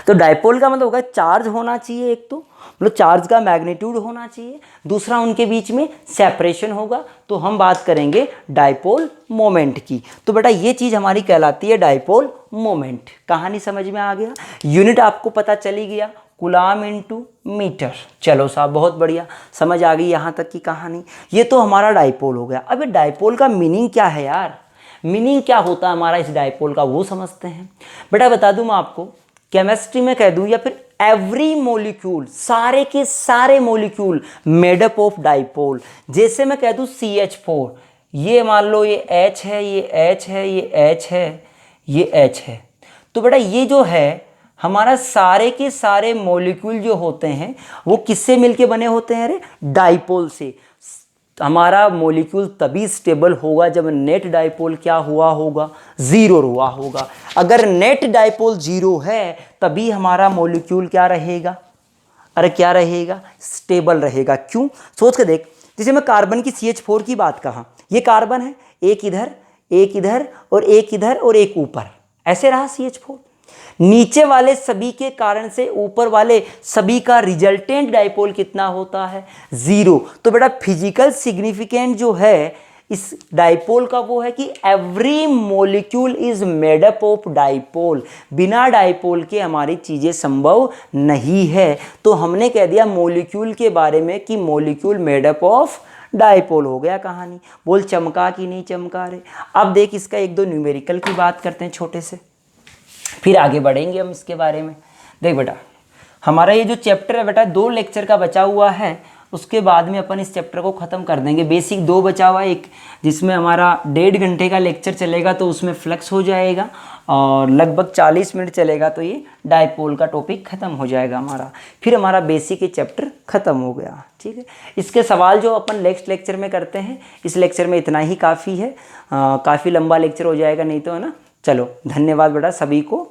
तो डाइपोल का मतलब होगा चार्ज होना चाहिए, एक तो मतलब चार्ज का मैग्नीट्यूड होना चाहिए, दूसरा उनके बीच में सेपरेशन होगा। तो हम बात करेंगे डाइपोल मोमेंट की। तो बेटा ये चीज़ हमारी कहलाती है डाइपोल मोमेंट। कहानी समझ में आ गया, यूनिट आपको पता चली गया, कूलाम इनटू मीटर। चलो साहब बहुत बढ़िया, समझ आ गई यहाँ तक की कहानी। ये तो हमारा डाइपोल हो गया। अब ये डाइपोल का मीनिंग क्या है यार, मीनिंग क्या होता है हमारा इस डाइपोल का, वो समझते हैं। बेटा बता दूँ मैं आपको, केमिस्ट्री में कह दूं या फिर एवरी मॉलिक्यूल, सारे के सारे molecule made up of dipole. जैसे मैं कह दूं CH4, ये मान लो ये H है, ये H है, ये H है, ये H है। तो बेटा ये जो है हमारा सारे के सारे मॉलिक्यूल जो होते हैं वो किससे मिलके बने होते हैं, अरे डाइपोल से। हमारा मॉलिक्यूल तभी स्टेबल होगा जब नेट डाइपोल क्या हुआ होगा, ज़ीरो हुआ होगा। अगर नेट डाइपोल ज़ीरो है तभी हमारा मॉलिक्यूल क्या रहेगा, अरे क्या रहेगा, स्टेबल रहेगा। क्यों, सोच के देख। जैसे मैं कार्बन की CH4 की बात कहा, ये कार्बन है, एक इधर एक इधर और एक इधर और एक ऊपर, ऐसे रहा CH4। नीचे वाले सभी के कारण से ऊपर वाले सभी का रिजल्टेंट डाइपोल कितना होता है, ज़ीरो। तो बेटा फिजिकल सिग्निफिकेंट जो है इस डाइपोल का वो है कि every molecule is made up of dipole, बिना डाइपोल के हमारी चीज़ें संभव नहीं है। तो हमने कह दिया मॉलिक्यूल के बारे में कि molecule made up of dipole, हो गया कहानी। बोल चमका कि नहीं चमका रे। अब देख इसका एक दो न्यूमेरिकल की बात करते हैं छोटे से, फिर आगे बढ़ेंगे हम इसके बारे में। देख बेटा हमारा ये जो चैप्टर है बेटा 2 लेक्चर का बचा हुआ है, उसके बाद में अपन इस चैप्टर को ख़त्म कर देंगे। बेसिक 2 बचा हुआ है, एक जिसमें हमारा 1.5 घंटे का लेक्चर चलेगा तो उसमें फ्लक्स हो जाएगा, और लगभग 40 मिनट चलेगा तो ये डाइपोल का टॉपिक ख़त्म हो जाएगा हमारा। फिर हमारा बेसिक ये चैप्टर ख़त्म हो गया। ठीक है, इसके सवाल जो अपन नेक्स्ट लेक्चर में करते हैं, इस लेक्चर में इतना ही काफ़ी है, काफ़ी लंबा लेक्चर हो जाएगा नहीं तो, है ना। चलो धन्यवाद बेटा सभी को।